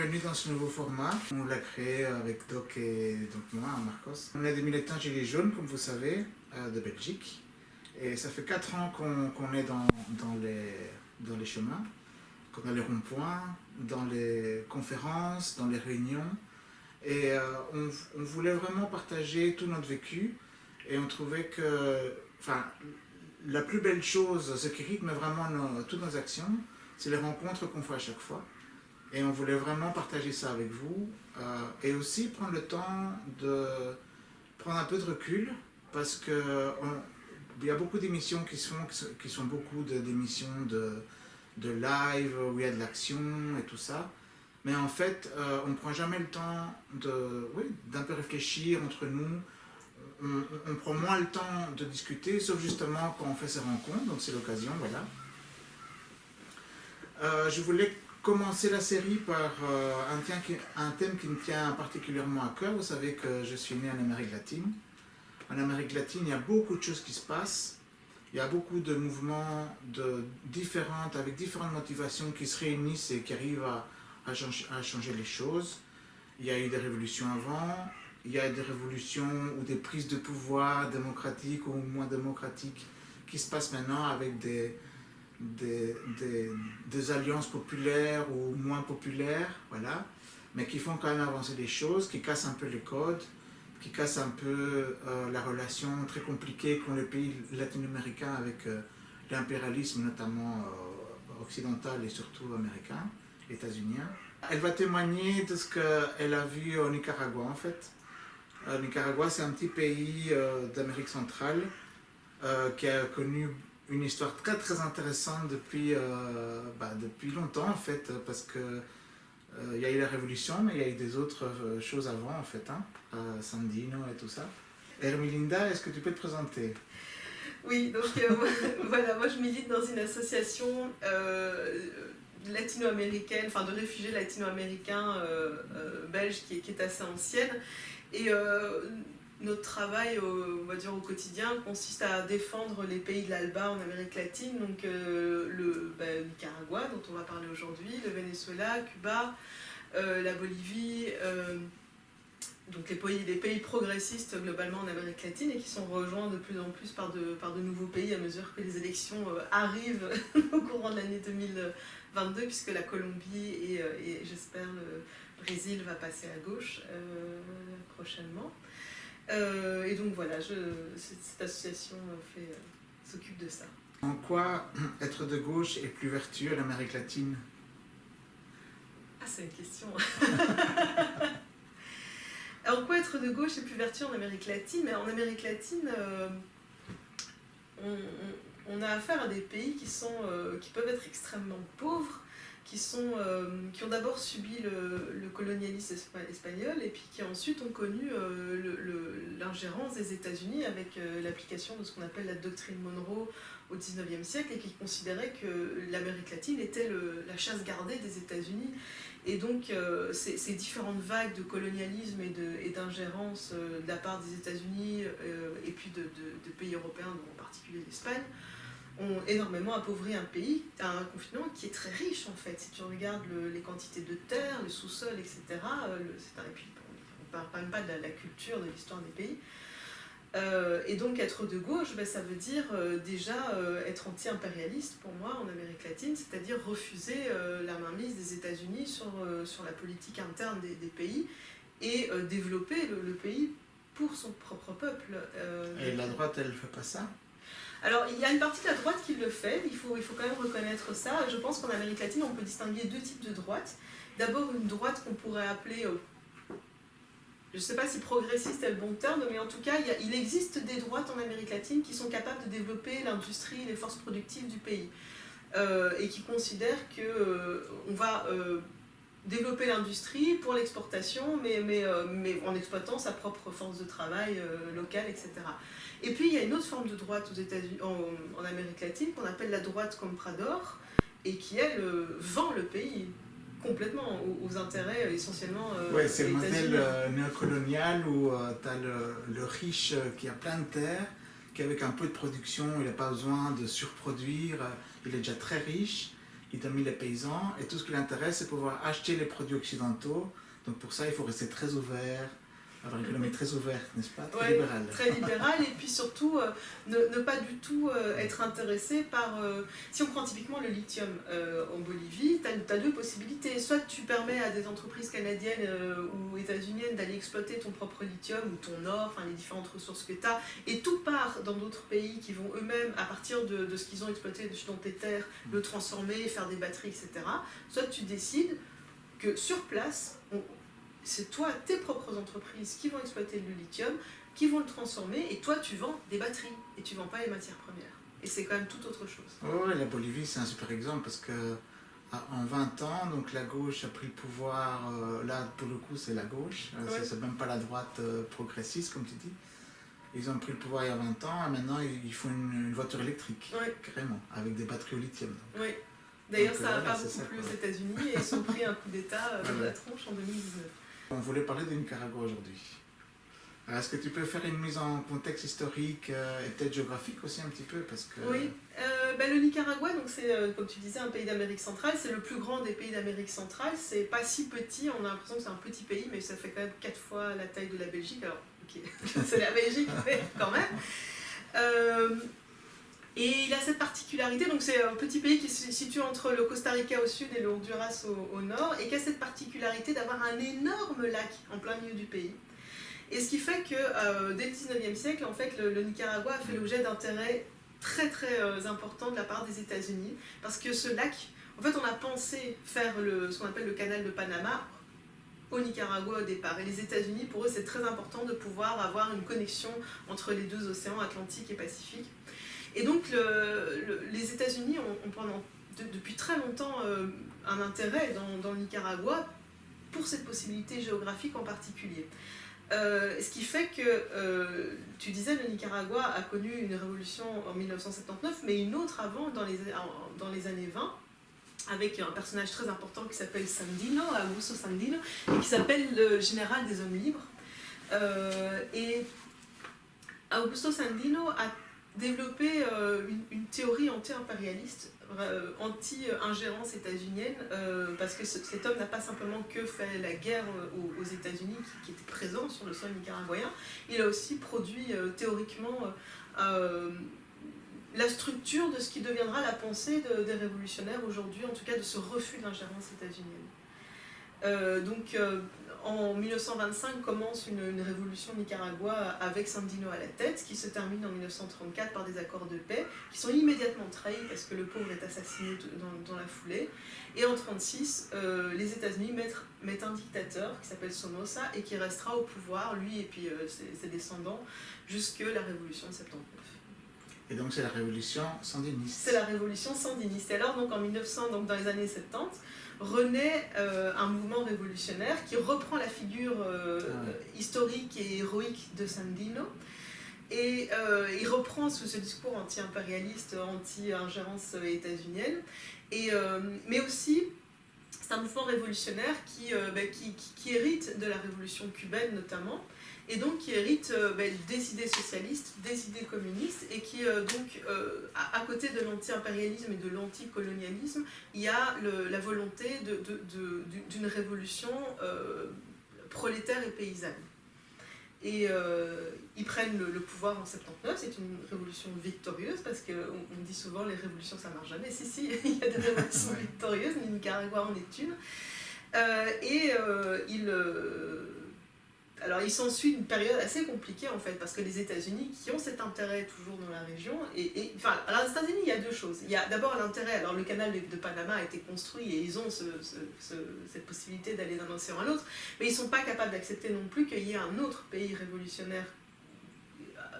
bienvenue dans ce nouveau format. On l'a créé avec Doc et donc moi, Marcos. On est des militants Gilets jaunes, comme vous savez, de Belgique. Et ça fait 4 ans qu'on est dans les chemins, qu'on a les ronds-points, dans les conférences, dans les réunions. Et on voulait vraiment partager tout notre vécu. Et on trouvait que, enfin, la plus belle chose, ce qui rythme vraiment toutes nos actions, c'est les rencontres qu'on fait à chaque fois. Et on voulait vraiment partager ça avec vous. Et aussi prendre le temps de prendre un peu de recul, parce qu'il y a beaucoup d'émissions qui sont beaucoup d'émissions de live, où il y a de l'action et tout ça. Mais en fait, on ne prend jamais le temps d'un peu réfléchir entre nous. On prend moins le temps de discuter, sauf justement quand on fait ces rencontres, donc c'est l'occasion, voilà. Je voulais commencer la série par un thème qui me tient particulièrement à cœur. Vous savez que je suis né en Amérique latine. En Amérique latine, il y a beaucoup de choses qui se passent. Il y a beaucoup de mouvements avec différentes motivations qui se réunissent et qui arrivent à changer les choses. Il y a eu des révolutions avant. Il y a des révolutions ou des prises de pouvoir démocratiques ou moins démocratiques qui se passent maintenant avec des alliances populaires ou moins populaires, voilà, mais qui font quand même avancer les choses, qui cassent un peu les codes, qui cassent un peu la relation très compliquée qu'ont les pays latino-américains avec l'impérialisme, notamment occidental et surtout américain, états-unien. Elle va témoigner de ce qu'elle a vu au Nicaragua, en fait. Nicaragua, c'est un petit pays d'Amérique centrale qui a connu une histoire très très intéressante depuis longtemps, en fait, parce que il y a eu la révolution, mais il y a eu des autres choses avant, en fait, Sandino et tout ça. Hermelinda, est-ce que tu peux te présenter? Oui, donc voilà, moi je milite dans une association latino-américaine, enfin de réfugiés latino-américains belges qui est assez ancienne. Et notre travail, on va dire au quotidien, consiste à défendre les pays de l'ALBA en Amérique latine, donc le Nicaragua, dont on va parler aujourd'hui, le Venezuela, Cuba, la Bolivie, donc les pays progressistes globalement en Amérique latine et qui sont rejoints de plus en plus par de nouveaux pays à mesure que les élections arrivent au courant de l'année 2022, puisque la Colombie et j'espère le Brésil va passer à gauche prochainement. Et donc voilà, cette association s'occupe de ça. En quoi être de gauche est plus vertueux en Amérique latine? Ah, c'est une question. En quoi être de gauche est plus vertueux en Amérique latine? Mais en Amérique latine, on a affaire à des pays qui peuvent être extrêmement pauvres, qui ont d'abord subi le colonialisme espagnol et puis qui ensuite ont connu l'ingérence des États-Unis avec l'application de ce qu'on appelle la doctrine Monroe au XIXe siècle et qui considérait que l'Amérique latine était la chasse gardée des États-Unis. Et donc ces différentes vagues de colonialisme et d'ingérence de la part des États-Unis et puis de pays européens, dont en particulier l'Espagne, ont énormément appauvri un continent qui est très riche en fait. Si tu regardes les quantités de terre, le sous-sol, etc., et puis on ne parle même pas de la culture, de l'histoire des pays. Et donc être de gauche, ça veut dire déjà être anti-impérialiste pour moi en Amérique latine, c'est-à-dire refuser la mainmise des États-Unis sur la politique interne des pays et développer le pays pour son propre peuple. Et la droite, elle ne fait pas ça? Alors, il y a une partie de la droite qui le fait, il faut quand même reconnaître ça. Je pense qu'en Amérique latine, on peut distinguer 2 types de droite. D'abord, une droite qu'on pourrait appeler, je ne sais pas si progressiste est le bon terme, mais en tout cas, il existe des droites en Amérique latine qui sont capables de développer l'industrie, les forces productives du pays, et qui considèrent qu'on va développer l'industrie pour l'exportation, mais en exploitant sa propre force de travail locale, etc. Et puis il y a une autre forme de droite aux États-Unis, en Amérique latine, qu'on appelle la droite comprador, et qui, elle, vend le pays complètement aux intérêts essentiellement ouais, c'est le modèle néocolonial où tu as le riche qui a plein de terres, qui avec un peu de production, il n'a pas besoin de surproduire, il est déjà très riche. il domine les paysans et tout ce qui l'intéresse, c'est pouvoir acheter les produits occidentaux. Donc pour ça, il faut rester très ouvert, avoir une économie très ouverte, n'est-ce pas? Très libérale. Très libérale, et puis surtout ne pas du tout être intéressé par... si on prend typiquement le lithium en Bolivie, tu as deux possibilités. Soit tu permets à des entreprises canadiennes ou états-uniennes d'aller exploiter ton propre lithium ou ton or, enfin les différentes ressources que tu as, et tout part dans d'autres pays qui vont eux-mêmes, à partir de ce qu'ils ont exploité dans tes terres, le transformer, faire des batteries, etc. Soit tu décides que sur place, c'est toi, tes propres entreprises qui vont exploiter le lithium, qui vont le transformer, et toi tu vends des batteries, et tu vends pas les matières premières. Et c'est quand même tout autre chose. Oui, la Bolivie c'est un super exemple parce que en 20 ans, donc la gauche a pris le pouvoir, là pour le coup c'est la gauche, c'est même pas la droite progressiste comme tu dis. Ils ont pris le pouvoir il y a 20 ans, et maintenant ils font une voiture électrique, carrément, avec des batteries au lithium. Oui. D'ailleurs, ça n'a pas beaucoup plu aux États-Unis, et ils ont pris un coup d'État dans la tronche en 2019. On voulait parler de Nicaragua aujourd'hui. Est-ce que tu peux faire une mise en contexte historique et peut-être géographique aussi un petit peu parce que... Oui, le Nicaragua, donc c'est comme tu disais un pays d'Amérique centrale, c'est le plus grand des pays d'Amérique centrale, c'est pas si petit, on a l'impression que c'est un petit pays, mais ça fait quand même 4 fois la taille de la Belgique, alors ok, c'est la Belgique, mais quand même. Et il a cette particularité, donc c'est un petit pays qui se situe entre le Costa Rica au sud et le Honduras au nord, et qui a cette particularité d'avoir un énorme lac en plein milieu du pays. Et ce qui fait que dès le 19e siècle, en fait, le Nicaragua a fait l'objet d'intérêts très très importants de la part des États-Unis, parce que ce lac, en fait, on a pensé faire ce qu'on appelle le canal de Panama au Nicaragua au départ. Et les États-Unis, pour eux, c'est très important de pouvoir avoir une connexion entre les deux océans, Atlantique et Pacifique. Et donc les États-Unis ont depuis très longtemps un intérêt dans le Nicaragua pour cette possibilité géographique en particulier. Ce qui fait que, tu disais, le Nicaragua a connu une révolution en 1979, mais une autre avant, dans les années 20, avec un personnage très important qui s'appelle Sandino, Augusto Sandino, et qui s'appelle le général des hommes libres. Et Augusto Sandino a développé une théorie anti-impérialiste, anti-ingérence états-unienne, parce que cet homme n'a pas simplement que fait la guerre aux États-Unis qui était présent sur le sol nicaraguayen, il a aussi produit théoriquement la structure de ce qui deviendra la pensée des révolutionnaires aujourd'hui, en tout cas de ce refus de l'ingérence états-unienne. En 1925 commence une révolution au Nicaragua avec Sandino à la tête, qui se termine en 1934 par des accords de paix, qui sont immédiatement trahis parce que le pauvre est assassiné dans la foulée. Et en 1936, les États-Unis mettent un dictateur qui s'appelle Somoza et qui restera au pouvoir, lui et puis ses descendants, jusque la révolution de 79. Et donc c'est la révolution sandiniste. C'est la révolution sandiniste. Et alors, donc, en 1900, donc dans les années 70, renaît un mouvement révolutionnaire qui reprend la figure historique et héroïque de Sandino. Et il reprend ce discours anti-impérialiste, anti-ingérence états-unienne. Mais aussi, c'est un mouvement révolutionnaire qui hérite de la révolution cubaine notamment, et donc qui hérite des idées socialistes, des idées communistes, et qui à côté de l'anti-impérialisme et de l'anticolonialisme, il y a la volonté d'une révolution prolétaire et paysanne. Et ils prennent le pouvoir en 79, c'est une révolution victorieuse, parce qu'on dit souvent les révolutions ça marche jamais, si, il y a des révolutions victorieuses, le Nicaragua en est une. Alors il s'ensuit une période assez compliquée en fait, parce que les États-Unis qui ont cet intérêt toujours dans la région, alors aux États-Unis il y a deux choses. Il y a d'abord l'intérêt, alors le canal de Panama a été construit et ils ont cette possibilité d'aller d'un océan à l'autre, mais ils ne sont pas capables d'accepter non plus qu'il y ait un autre pays révolutionnaire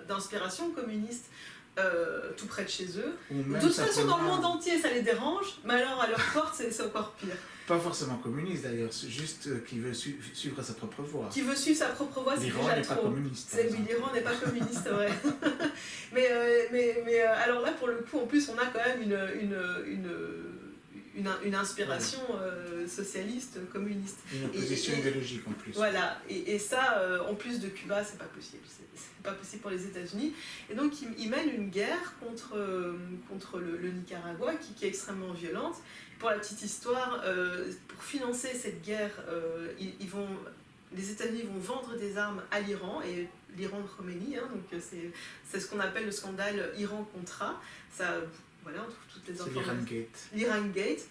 d'inspiration communiste tout près de chez eux. De toute façon dans le monde entier ça les dérange, mais alors à leur porte c'est encore pire. Pas forcément communiste d'ailleurs, c'est juste qui veut suivre sa propre voie. Qui veut suivre sa propre voie, c'est déjà trop. L'Iran n'est pas communiste. L'Iran n'est pas communiste, ouais. mais alors là, pour le coup, en plus, on a quand même une inspiration socialiste, communiste. Une opposition idéologique en plus. Voilà, et ça, en plus de Cuba, c'est pas possible. C'est pas possible pour les États-Unis. Et donc, ils mènent une guerre contre le Nicaragua qui est extrêmement violente. Pour la petite histoire, pour financer cette guerre, les États-Unis vont vendre des armes à l'Iran, et l'Iran de Khomeini, hein, donc c'est ce qu'on appelle le scandale Iran-Contra. Ça, voilà, on trouve toutes les informations. C'est l'Iran Gate.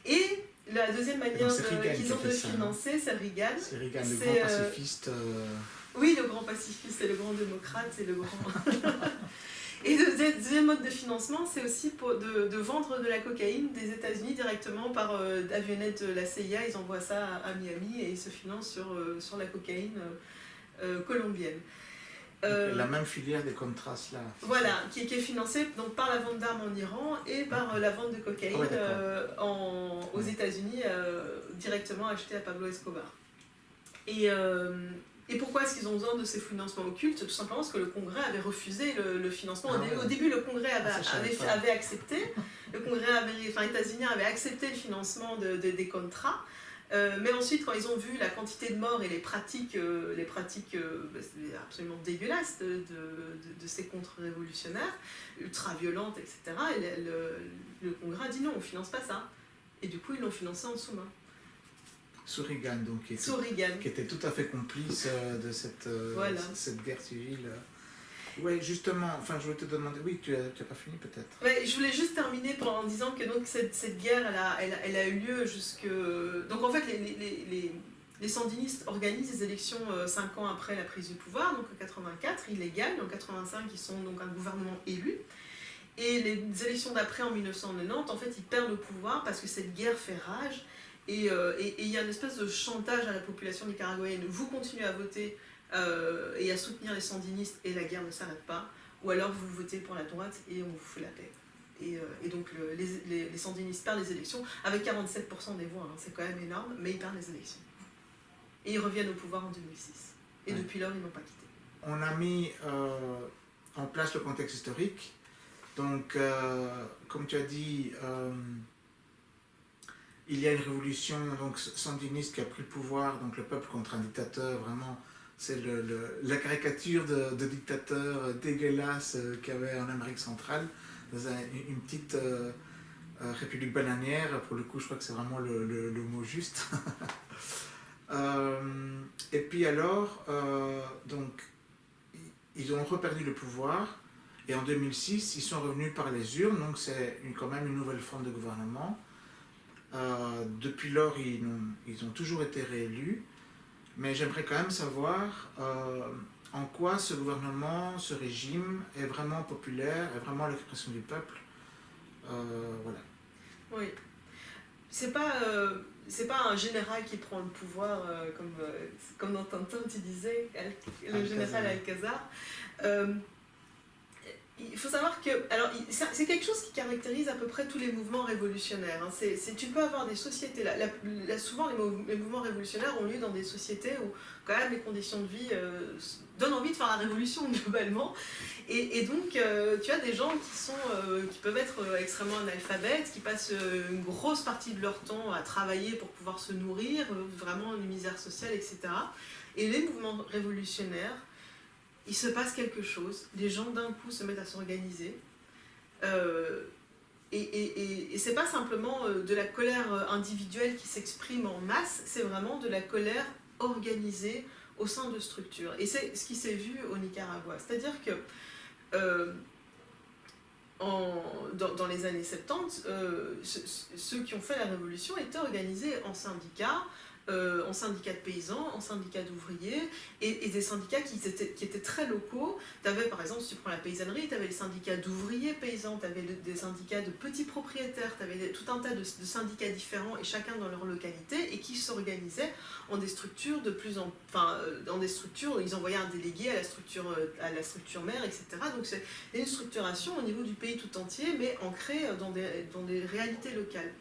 Et la deuxième manière qu'ils ont de financer, c'est Reagan. C'est Reagan, le grand pacifiste. Oui, le grand pacifiste, c'est le grand démocrate, c'est le grand... Et le deuxième mode de financement, c'est aussi de vendre de la cocaïne des États-Unis directement par avionnette de la CIA. Ils envoient ça à Miami et ils se financent sur la cocaïne colombienne. La même filière des Contras là. Voilà, qui est financée donc, par la vente d'armes en Iran et par la vente de cocaïne aux États-Unis directement achetée à Pablo Escobar. Et pourquoi est-ce qu'ils ont besoin de ces financements occultes? Tout simplement parce que le Congrès avait refusé le financement. Au début, le Congrès avait accepté, les États-Unis avaient accepté le financement des Contras. Mais ensuite, quand ils ont vu la quantité de morts et les pratiques absolument dégueulasses de ces contre-révolutionnaires, ultra-violentes, etc., le Congrès a dit non, on ne finance pas ça. Et du coup, ils l'ont financé en sous-main. Sous Reagan, donc, qui était tout à fait complice de cette guerre civile. Oui, justement, enfin, je voulais te demander, oui, tu n'as pas fini peut-être. Ouais, je voulais juste terminer en disant que donc, cette guerre, elle a eu lieu jusque... Donc en fait, les sandinistes organisent des élections 5 ans après la prise du pouvoir, donc en 84, ils les gagnent, en 85, ils sont donc un gouvernement élu. Et les élections d'après, en 1990, en fait, ils perdent le pouvoir parce que cette guerre fait rage. Et il y a une espèce de chantage à la population nicaraguayenne. Vous continuez à voter et à soutenir les sandinistes et la guerre ne s'arrête pas, ou alors vous votez pour la droite et on vous fout la paix. Et donc les sandinistes perdent les élections avec 47% des voix, hein, c'est quand même énorme, mais ils perdent les élections. Et ils reviennent au pouvoir en 2006. Et depuis lors, ils n'ont pas quitté. On a mis en place le contexte historique. Donc, comme tu as dit, il y a une révolution donc, sandiniste qui a pris le pouvoir, donc le peuple contre un dictateur, vraiment, c'est la caricature de dictateur dégueulasse qu'il y avait en Amérique centrale, dans une petite république bananière, pour le coup je crois que c'est vraiment le mot juste. Et puis alors, donc, ils ont reperdu le pouvoir, et en 2006, ils sont revenus par les urnes, donc c'est quand même une nouvelle forme de gouvernement. Depuis lors, ils ont toujours été réélus, mais j'aimerais quand même savoir en quoi ce gouvernement, ce régime est vraiment populaire, est vraiment l'expression du peuple. Voilà. Oui. C'est pas un général qui prend le pouvoir, comme dans Tintin, tu disais, le général Alcazar. Il faut savoir que, alors c'est quelque chose qui caractérise à peu près tous les mouvements révolutionnaires. Hein. Tu peux avoir des sociétés, souvent les mouvements révolutionnaires ont lieu dans des sociétés où quand même les conditions de vie donnent envie de faire la révolution globalement. Et donc tu as des gens qui peuvent être extrêmement analphabètes, qui passent une grosse partie de leur temps à travailler pour pouvoir se nourrir, vraiment une misère sociale, etc. Et les mouvements révolutionnaires, il se passe quelque chose, les gens d'un coup se mettent à s'organiser, et c'est pas simplement de la colère individuelle qui s'exprime en masse, c'est vraiment de la colère organisée au sein de structures. Et c'est ce qui s'est vu au Nicaragua, c'est-à-dire que dans les années 70, ceux qui ont fait la révolution étaient organisés en syndicats de paysans, en syndicats d'ouvriers, et des syndicats qui étaient très locaux. Tu avais par exemple, si tu prends la paysannerie, tu avais les syndicats d'ouvriers paysans, tu avais des syndicats de petits propriétaires, tu avais tout un tas de syndicats différents, et chacun dans leur localité, et qui s'organisaient en des structures dans des structures, ils envoyaient un délégué à la structure mère, etc. Donc c'est une structuration au niveau du pays tout entier, mais ancrée dans des réalités locales.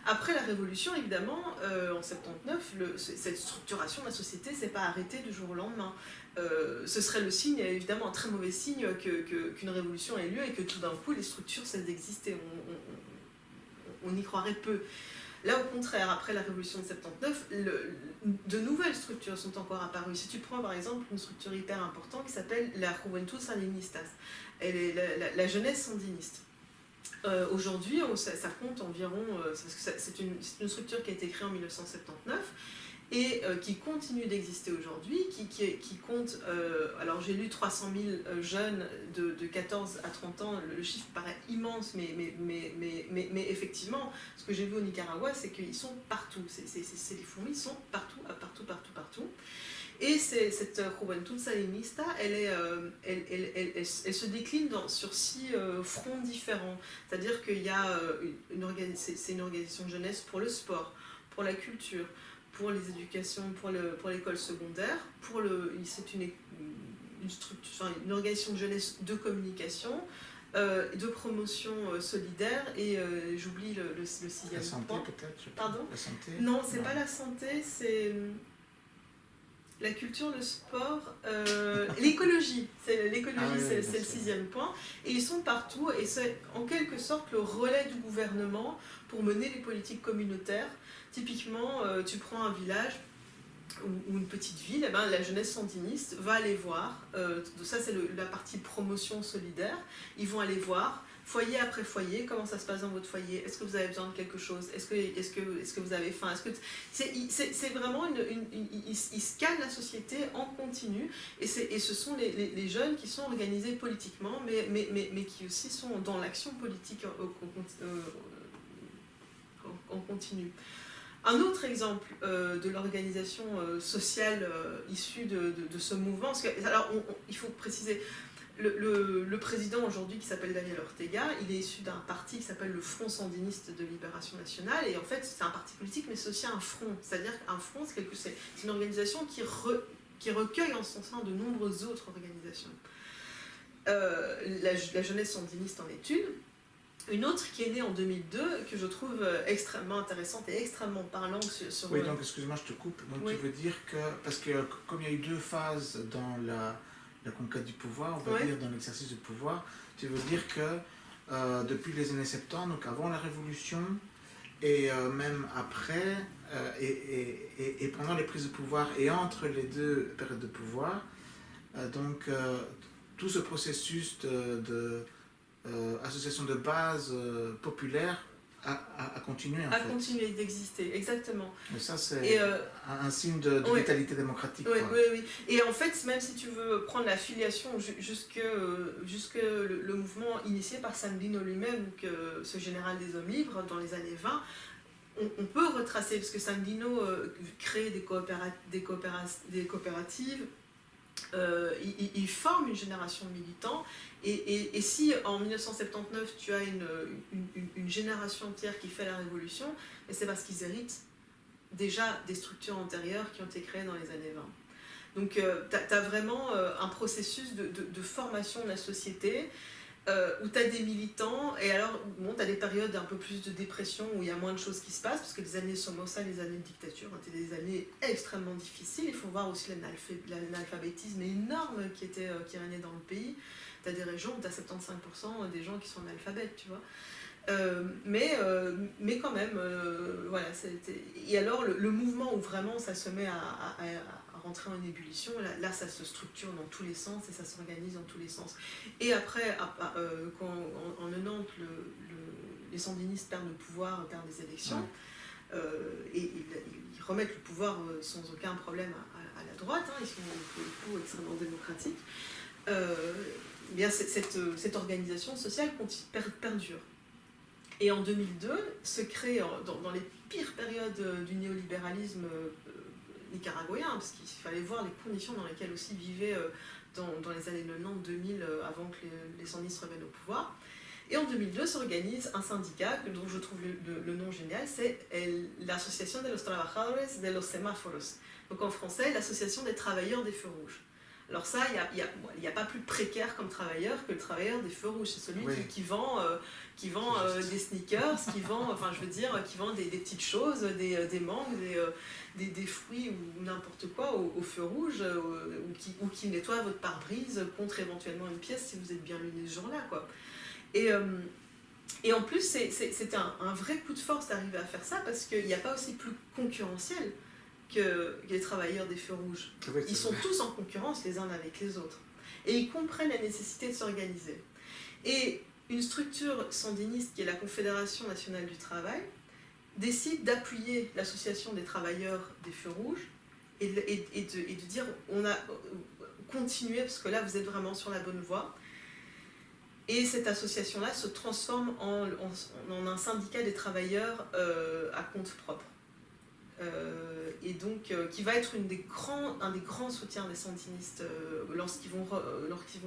Après la Révolution, évidemment, en 79, cette structuration de la société ne s'est pas arrêtée du jour au lendemain. Ce serait le signe, évidemment, un très mauvais signe qu'une révolution ait lieu et que tout d'un coup, les structures cessent d'exister. on y croirait peu. Là, au contraire, après la révolution de 79, de nouvelles structures sont encore apparues. Si tu prends par exemple une structure hyper importante qui s'appelle la Juventud Sandinistas, elle est la jeunesse sandiniste. Aujourd'hui, ça compte environ, parce que c'est une structure qui a été créée en 1979 et qui continue d'exister aujourd'hui, qui compte, alors j'ai lu 300 000 jeunes de 14 à 30 ans, le chiffre paraît immense, mais effectivement, ce que j'ai vu au Nicaragua, c'est qu'ils sont partout, les fourmis, ils sont partout, partout. Et cette Juventud Sandinista, elle se décline sur 6 fronts différents. C'est-à-dire qu'il y a c'est une organisation de jeunesse pour le sport, pour la culture, pour les éducations, pour l'école secondaire, c'est une organisation de jeunesse de communication, de promotion solidaire, et j'oublie le 6e point. La santé peut-être. Pardon ? La santé. Non, c'est pas la santé, c'est la culture, le sport, l'écologie. L'écologie, c'est le 6e point. Et ils sont partout, et c'est en quelque sorte le relais du gouvernement pour mener les politiques communautaires. Typiquement, tu prends un village ou une petite ville, la jeunesse sandiniste va aller voir, ça c'est la partie promotion solidaire, ils vont aller voir foyer après foyer, comment ça se passe dans votre foyer, est-ce que vous avez besoin de quelque chose, est-ce que vous avez faim, c'est vraiment ils scannent la société en continu, et ce sont les jeunes qui sont organisés politiquement, mais qui aussi sont dans l'action politique en continu. Un autre exemple de l'organisation sociale issue de ce mouvement, parce que, alors il faut préciser, le président aujourd'hui qui s'appelle Daniel Ortega, il est issu d'un parti qui s'appelle le Front Sandiniste de Libération Nationale, et en fait c'est un parti politique mais c'est aussi un front, c'est-à-dire qu'un front c'est une organisation qui recueille en son sein de nombreuses autres organisations. La jeunesse sandiniste en est une autre qui est née en 2002, que je trouve extrêmement intéressante et extrêmement parlante sur... Oui, donc excuse-moi, je te coupe. Donc oui. Tu veux dire que, parce que comme il y a eu 2 phases dans la conquête du pouvoir, on va dire dans l'exercice du pouvoir, tu veux dire que depuis les années 70, donc avant la Révolution, et même après, et pendant les prises de pouvoir, et entre les 2 périodes de pouvoir, tout ce processus association de base populaire a continué en fait. A continué d'exister, exactement. Et ça c'est un signe de vitalité démocratique. Oui. Et en fait, même si tu veux prendre la filiation jusque le mouvement initié par Sandino lui-même, ce général des hommes libres dans les années 20, on peut retracer, parce que Sandino crée des coopératives, il forme une génération de militants, et si en 1979 tu as une génération entière qui fait la révolution, c'est parce qu'ils héritent déjà des structures antérieures qui ont été créées dans les années 20. Donc tu as vraiment un processus de formation de la société, où tu as des militants, et alors tu as des périodes un peu plus de dépression où il y a moins de choses qui se passent, parce que les années Somoza, les années de dictature, étaient des années extrêmement difficiles. Il faut voir aussi l'analphabétisme énorme qui régnait dans le pays. Tu as des régions où tu as 75% des gens qui sont analphabètes, tu vois. Mais quand même, voilà. Et alors le mouvement où vraiment ça se met à rentrer en ébullition, là ça se structure dans tous les sens et ça s'organise dans tous les sens. Et après, quand en 90, les sandinistes perdent le pouvoir, perdent des élections, et ils remettent le pouvoir sans aucun problème à la droite, ils sont pour le coup extrêmement démocratiques, bien cette organisation sociale perdure. Et en 2002, se crée, dans les pires périodes du néolibéralisme nicaraguayen, parce qu'il fallait voir les conditions dans lesquelles aussi vivaient dans les années 90-2000, avant que les sandinistes reviennent au pouvoir. Et en 2002 s'organise un syndicat dont je trouve le nom génial, c'est l'Association de los Trabajadores de los Semáforos. Donc en français, l'Association des travailleurs des feux rouges. Alors ça, il n'y a pas plus précaire comme travailleur que le travailleur des feux rouges. C'est celui qui vend des sneakers, qui vend des petites choses, des mangues, des fruits ou n'importe quoi au feu rouge, ou qui nettoie votre pare-brise contre éventuellement une pièce si vous êtes bien luné ce jour-là, quoi. Et en plus, c'était un vrai coup de force d'arriver à faire ça parce qu'il n'y a pas aussi plus concurrentiel que les travailleurs des feux rouges. Ils sont tous en concurrence les uns avec les autres. Et ils comprennent la nécessité de s'organiser. Et une structure sandiniste qui est la Confédération nationale du travail décide d'appuyer l'association des travailleurs des feux rouges et de dire on a continué parce que là vous êtes vraiment sur la bonne voie. Et cette association-là se transforme en un syndicat des travailleurs à compte propre. Et donc qui va être un des grands soutiens des sandinistes lorsqu'ils vont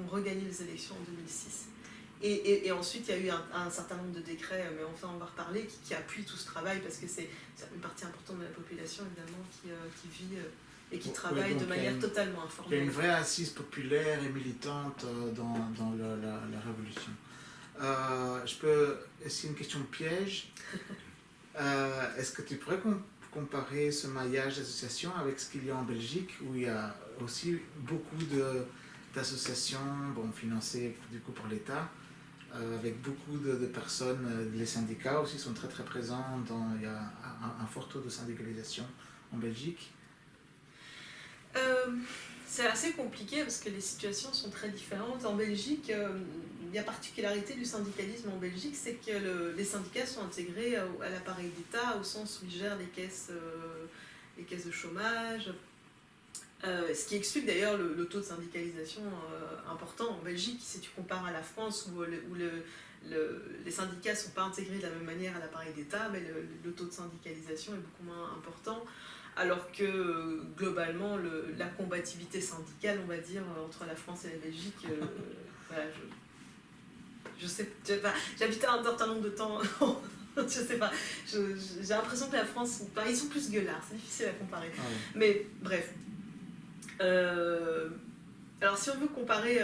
regagner les élections en 2006. Et ensuite, il y a eu un certain nombre de décrets, mais enfin on va reparler, qui appuient tout ce travail, parce que c'est une partie importante de la population, évidemment, qui vit et qui travaille de manière totalement informelle. Il y a une vraie assise populaire et militante dans la révolution. Je peux essayer une question piège. Est-ce que tu pourrais comparer ce maillage d'associations avec ce qu'il y a en Belgique, où il y a aussi beaucoup d'associations financées du coup par l'État, avec beaucoup de personnes, les syndicats aussi sont très très présents, il y a un fort taux de syndicalisation en Belgique. C'est assez compliqué parce que les situations sont très différentes. En Belgique, la particularité du syndicalisme en Belgique, c'est que les syndicats sont intégrés à l'appareil d'État, au sens où ils gèrent les caisses de chômage, ce qui explique d'ailleurs le taux de syndicalisation important en Belgique. Si tu compares à la France où les syndicats ne sont pas intégrés de la même manière à l'appareil d'État, mais le taux de syndicalisation est beaucoup moins important. Alors que globalement, la combativité syndicale, on va dire, entre la France et la Belgique, voilà, je sais, j'habitais un certain nombre de temps, je sais pas, j'ai l'impression que la France, ils sont plus gueulards, c'est difficile à comparer. Ah ouais. Mais bref. Alors si on veut comparer...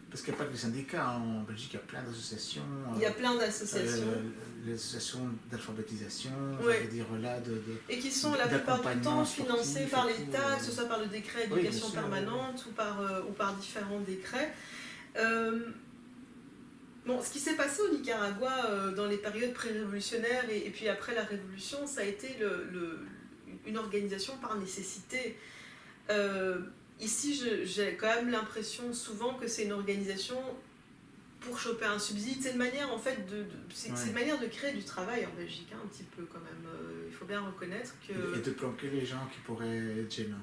Parce qu'il n'y a pas que des syndicats, en Belgique il y a plein d'associations. Il y a plein d'associations. Les associations d'alphabétisation, ouais. Je veux dire là, et qui sont la plupart du temps financées par l'État, que ce soit par le décret d'éducation permanente ou par différents décrets. Bon, ce qui s'est passé au Nicaragua dans les périodes pré-révolutionnaires et puis après la Révolution, ça a été une organisation par nécessité. Ici, j'ai quand même l'impression souvent que c'est une organisation pour choper un subside. C'est une manière, en fait, c'est une manière de créer du travail en Belgique, hein, un petit peu quand même. Il faut bien reconnaître que... Et de planquer les gens qui pourraient être gênants.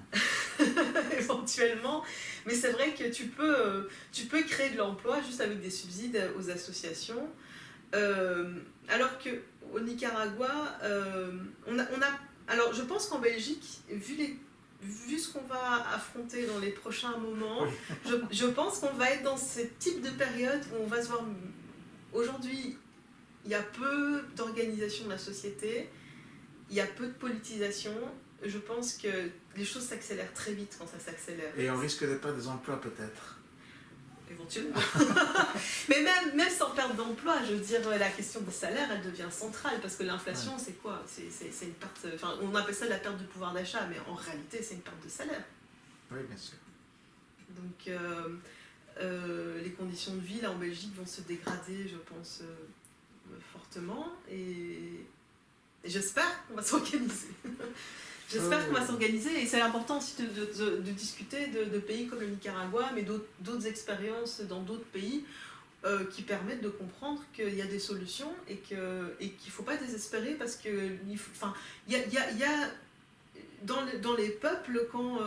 Éventuellement. Mais c'est vrai que tu peux créer de l'emploi juste avec des subsides aux associations. Alors qu'au Nicaragua, alors, je pense qu'en Belgique, vu ce qu'on va affronter dans les prochains moments, je pense qu'on va être dans ce type de période où on va se voir... Aujourd'hui, il y a peu d'organisation de la société, il y a peu de politisation. Je pense que les choses s'accélèrent très vite quand ça s'accélère. Et on risque de perdre des emplois peut-être. Éventuellement. Mais même sans perte d'emploi, je veux dire, la question des salaires, elle devient centrale, parce que l'inflation, c'est quoi ? C'est une perte... Enfin, on appelle ça la perte de pouvoir d'achat, mais en réalité, c'est une perte de salaire. Oui, bien sûr. Donc, les conditions de vie, là, en Belgique, vont se dégrader, je pense, fortement, et j'espère qu'on va s'organiser. J'espère qu'on va s'organiser, et c'est important aussi de discuter de pays comme le Nicaragua, mais d'autres expériences dans d'autres pays qui permettent de comprendre qu'il y a des solutions et qu'il ne faut pas désespérer, parce que il y a dans les peuples, quand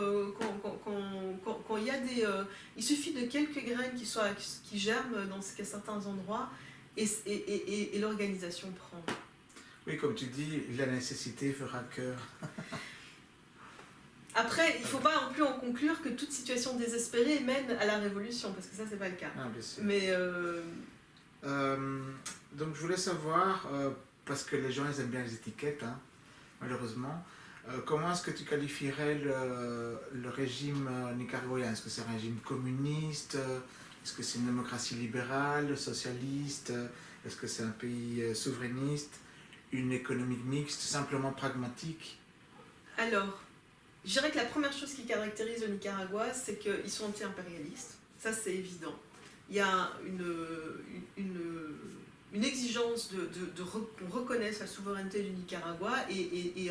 il y a des... il suffit de quelques graines qui germent dans certains endroits et l'organisation prend. Oui, comme tu dis, la nécessité fera cœur. Après, il ne faut pas non plus en conclure que toute situation désespérée mène à la révolution, parce que ça, c'est pas le cas. Ah, bien sûr. Mais donc, je voulais savoir, parce que les gens ils aiment bien les étiquettes, hein, malheureusement, comment est-ce que tu qualifierais le régime nicaraguayen ? Est-ce que c'est un régime communiste ? Est-ce que c'est une démocratie libérale, socialiste ? Est-ce que c'est un pays souverainiste ? Une économie mixte, simplement pragmatique ? Alors, je dirais que la première chose qui caractérise le Nicaragua, c'est qu'ils sont anti-impérialistes. Ça, c'est évident. il y a une exigence qu'on reconnaisse la souveraineté du Nicaragua et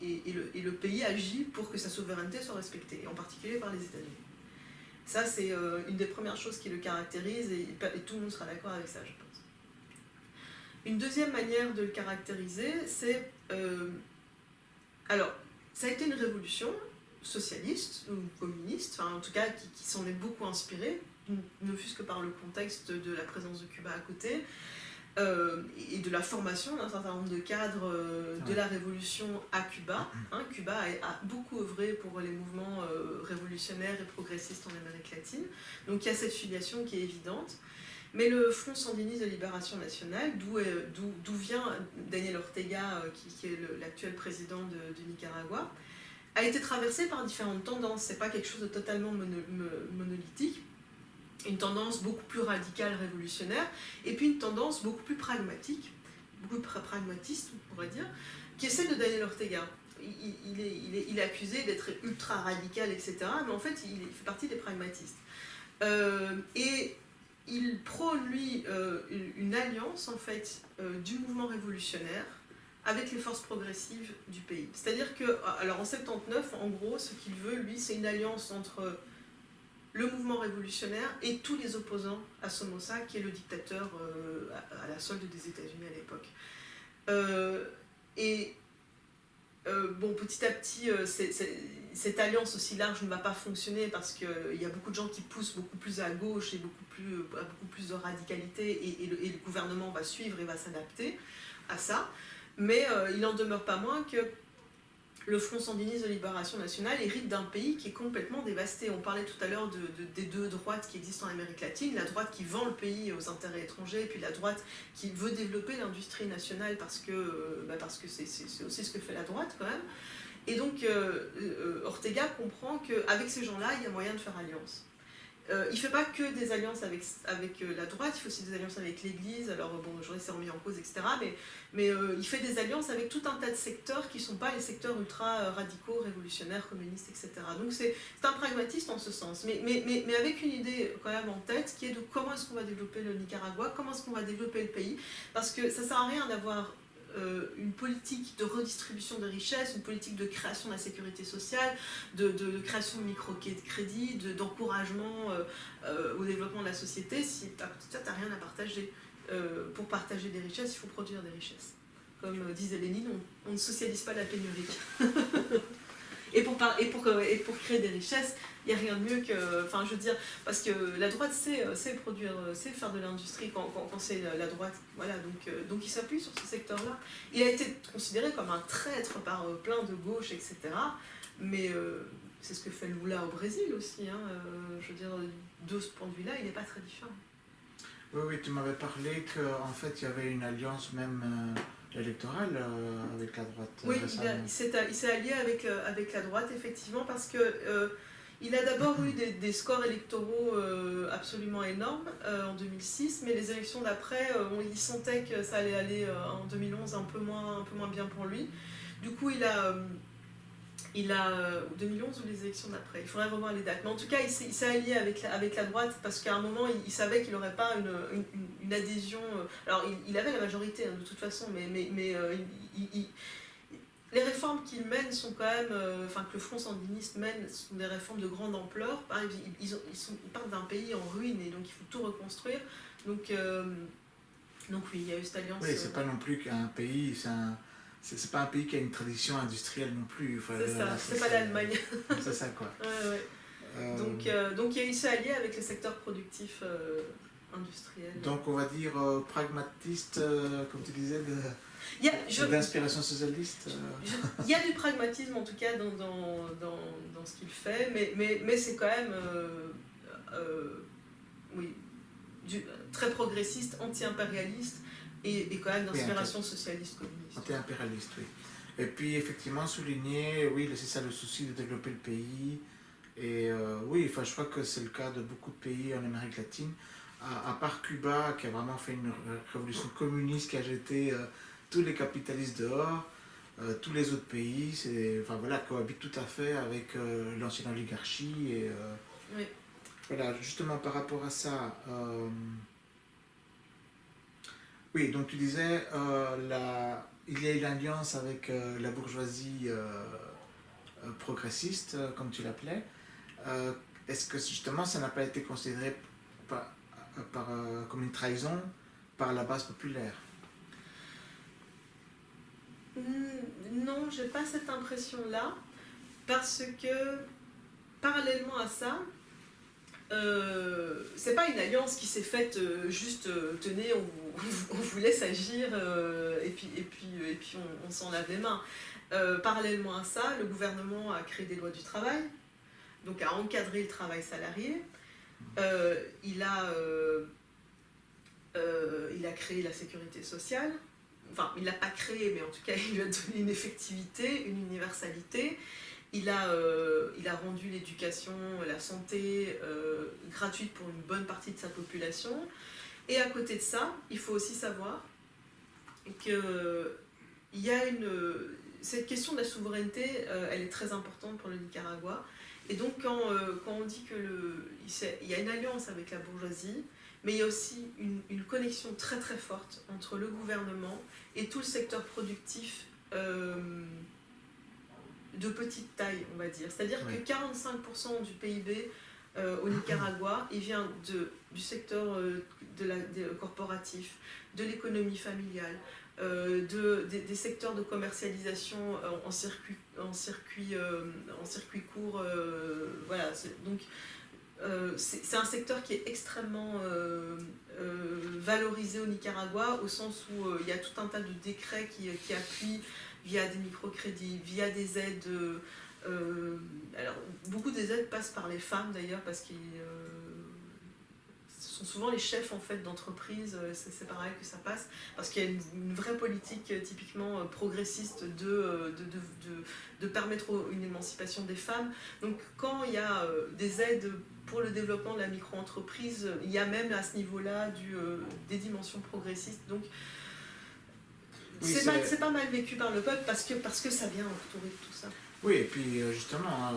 le pays agit pour que sa souveraineté soit respectée, en particulier par les États-Unis. Ça, c'est une des premières choses qui le caractérise et tout le monde sera d'accord avec ça, je pense. Une deuxième manière de le caractériser, c'est... alors, ça a été une révolution socialiste ou communiste, enfin en tout cas qui s'en est beaucoup inspirée, ne fût-ce que par le contexte de la présence de Cuba à côté, et de la formation d'un certain nombre de cadres de la révolution à Cuba. Cuba a beaucoup œuvré pour les mouvements révolutionnaires et progressistes en Amérique latine, donc il y a cette filiation qui est évidente. Mais le Front sandiniste de libération nationale, d'où vient Daniel Ortega, qui est l'actuel président du Nicaragua, a été traversé par différentes tendances. Ce n'est pas quelque chose de totalement monolithique. Une tendance beaucoup plus radicale, révolutionnaire, et puis une tendance beaucoup plus pragmatique, beaucoup plus pragmatiste, on pourrait dire, qui est celle de Daniel Ortega. Il est accusé d'être ultra radical, etc., mais en fait, il fait partie des pragmatistes. Et il prône, lui, une alliance, en fait, du mouvement révolutionnaire avec les forces progressives du pays. C'est-à-dire que, alors en 79, en gros, ce qu'il veut, lui, c'est une alliance entre le mouvement révolutionnaire et tous les opposants à Somoza, qui est le dictateur à la solde des États-Unis à l'époque. Bon, petit à petit, cette alliance aussi large ne va pas fonctionner parce qu'il y a beaucoup de gens qui poussent beaucoup plus à gauche et beaucoup plus de radicalité, et le gouvernement va suivre et va s'adapter à ça. Mais il n'en demeure pas moins que le Front sandiniste de libération nationale hérite d'un pays qui est complètement dévasté. On parlait tout à l'heure des deux droites qui existent en Amérique latine, la droite qui vend le pays aux intérêts étrangers, et puis la droite qui veut développer l'industrie nationale parce que c'est aussi ce que fait la droite quand même. Et donc Ortega comprend qu'avec ces gens-là, il y a moyen de faire alliance. Il ne fait pas que des alliances avec la droite, il fait aussi des alliances avec l'Église. Alors bon, aujourd'hui c'est remis en cause, etc. Mais il fait des alliances avec tout un tas de secteurs qui ne sont pas les secteurs ultra radicaux, révolutionnaires, communistes, etc. Donc c'est un pragmatiste en ce sens, mais avec une idée quand même en tête qui est de comment est-ce qu'on va développer le Nicaragua, comment est-ce qu'on va développer le pays, parce que ça ne sert à rien d'avoir une politique de redistribution de richesses, une politique de création de la sécurité sociale, de création de microcrédits, d'encouragement au développement de la société, si tu n'as rien à partager. Pour partager des richesses, il faut produire des richesses. Comme disait Lénine, on ne socialise pas la pénurie. Et pour créer des richesses, il n'y a rien de mieux que... Enfin, je veux dire, parce que la droite sait produire, sait faire de l'industrie quand c'est la droite. Voilà, donc il s'appuie sur ce secteur-là. Il a été considéré comme un traître par plein de gauche, etc. Mais c'est ce que fait Lula au Brésil aussi. Je veux dire, de ce point de vue-là, il n'est pas très différent. Oui, tu m'avais parlé qu'en fait, il y avait une alliance même... électorale avec la droite. Oui, il s'est allié avec la droite, effectivement, parce que il a d'abord eu des scores électoraux absolument énormes en 2006, mais les élections d'après, il sentait que ça allait aller en 2011 un peu moins bien pour lui. Du coup, il a 2011 ou les élections d'après, il faudrait revoir les dates. Mais en tout cas, il s'est allié avec la droite parce qu'à un moment, il savait qu'il n'aurait pas une adhésion. Alors, il avait la majorité de toute façon, mais les réformes qu'il mène sont quand même, que le Front sandiniste mène, sont des réformes de grande ampleur. Ils partent d'un pays en ruine et donc il faut tout reconstruire. Donc oui, il y a eu cette alliance. Oui, c'est pas non plus qu'un pays, c'est pas un pays qui a une tradition industrielle non plus. Enfin, c'est ça, c'est pas l'Allemagne. C'est ça, quoi. Ouais. Donc il s'est allié avec le secteur productif industriel. Donc on va dire pragmatiste, comme tu disais, d'inspiration socialiste. Il y a du pragmatisme en tout cas dans ce qu'il fait, mais c'est quand même très progressiste, anti-impérialiste et quand même d'inspiration socialiste communiste. Anti-impérialiste, oui. Et puis effectivement souligner, oui, c'est ça le souci de développer le pays. Et oui, je crois que c'est le cas de beaucoup de pays en Amérique latine, à part Cuba qui a vraiment fait une révolution communiste qui a jeté tous les capitalistes dehors. Tous les autres pays cohabitent tout à fait avec l'ancienne oligarchie. Oui. Voilà, justement par rapport à ça, oui, donc tu disais, il y a une alliance avec la bourgeoisie progressiste, comme tu l'appelais. Euh, Est-ce que justement ça n'a pas été considéré par, comme une trahison par la base populaire? Non, j'ai pas cette impression-là, parce que parallèlement à ça, c'est pas une alliance qui s'est faite juste tenez, on vous laisse agir et puis on s'en lave les mains. Parallèlement à ça, le gouvernement a créé des lois du travail, donc a encadré le travail salarié. Il a créé la sécurité sociale. Enfin, il ne l'a pas créé, mais en tout cas, il lui a donné une effectivité, une universalité. Il a rendu l'éducation, la santé gratuite pour une bonne partie de sa population. Et à côté de ça, il faut aussi savoir que cette question de la souveraineté, elle est très importante pour le Nicaragua. Et donc, quand on dit qu'il y a une alliance avec la bourgeoisie, mais il y a aussi une connexion très très forte entre le gouvernement et tout le secteur productif de petite taille, on va dire. C'est-à-dire que 45% du PIB au Nicaragua, il vient du secteur corporatif, de l'économie familiale, des secteurs de commercialisation en circuit court. Voilà. Donc, c'est un secteur qui est extrêmement valorisé au Nicaragua, au sens où il y a tout un tas de décrets qui appuient via des microcrédits, via des aides. Alors, beaucoup des aides passent par les femmes d'ailleurs, parce qu'ils ce sont souvent les chefs en fait d'entreprise, c'est par là que ça passe, parce qu'il y a une vraie politique typiquement progressiste de permettre une émancipation des femmes. Donc quand il y a des aides pour le développement de la micro-entreprise, il y a même à ce niveau-là des dimensions progressistes. Donc oui, c'est pas mal vécu par le peuple parce que ça vient entourer de tout ça. Oui, et puis justement,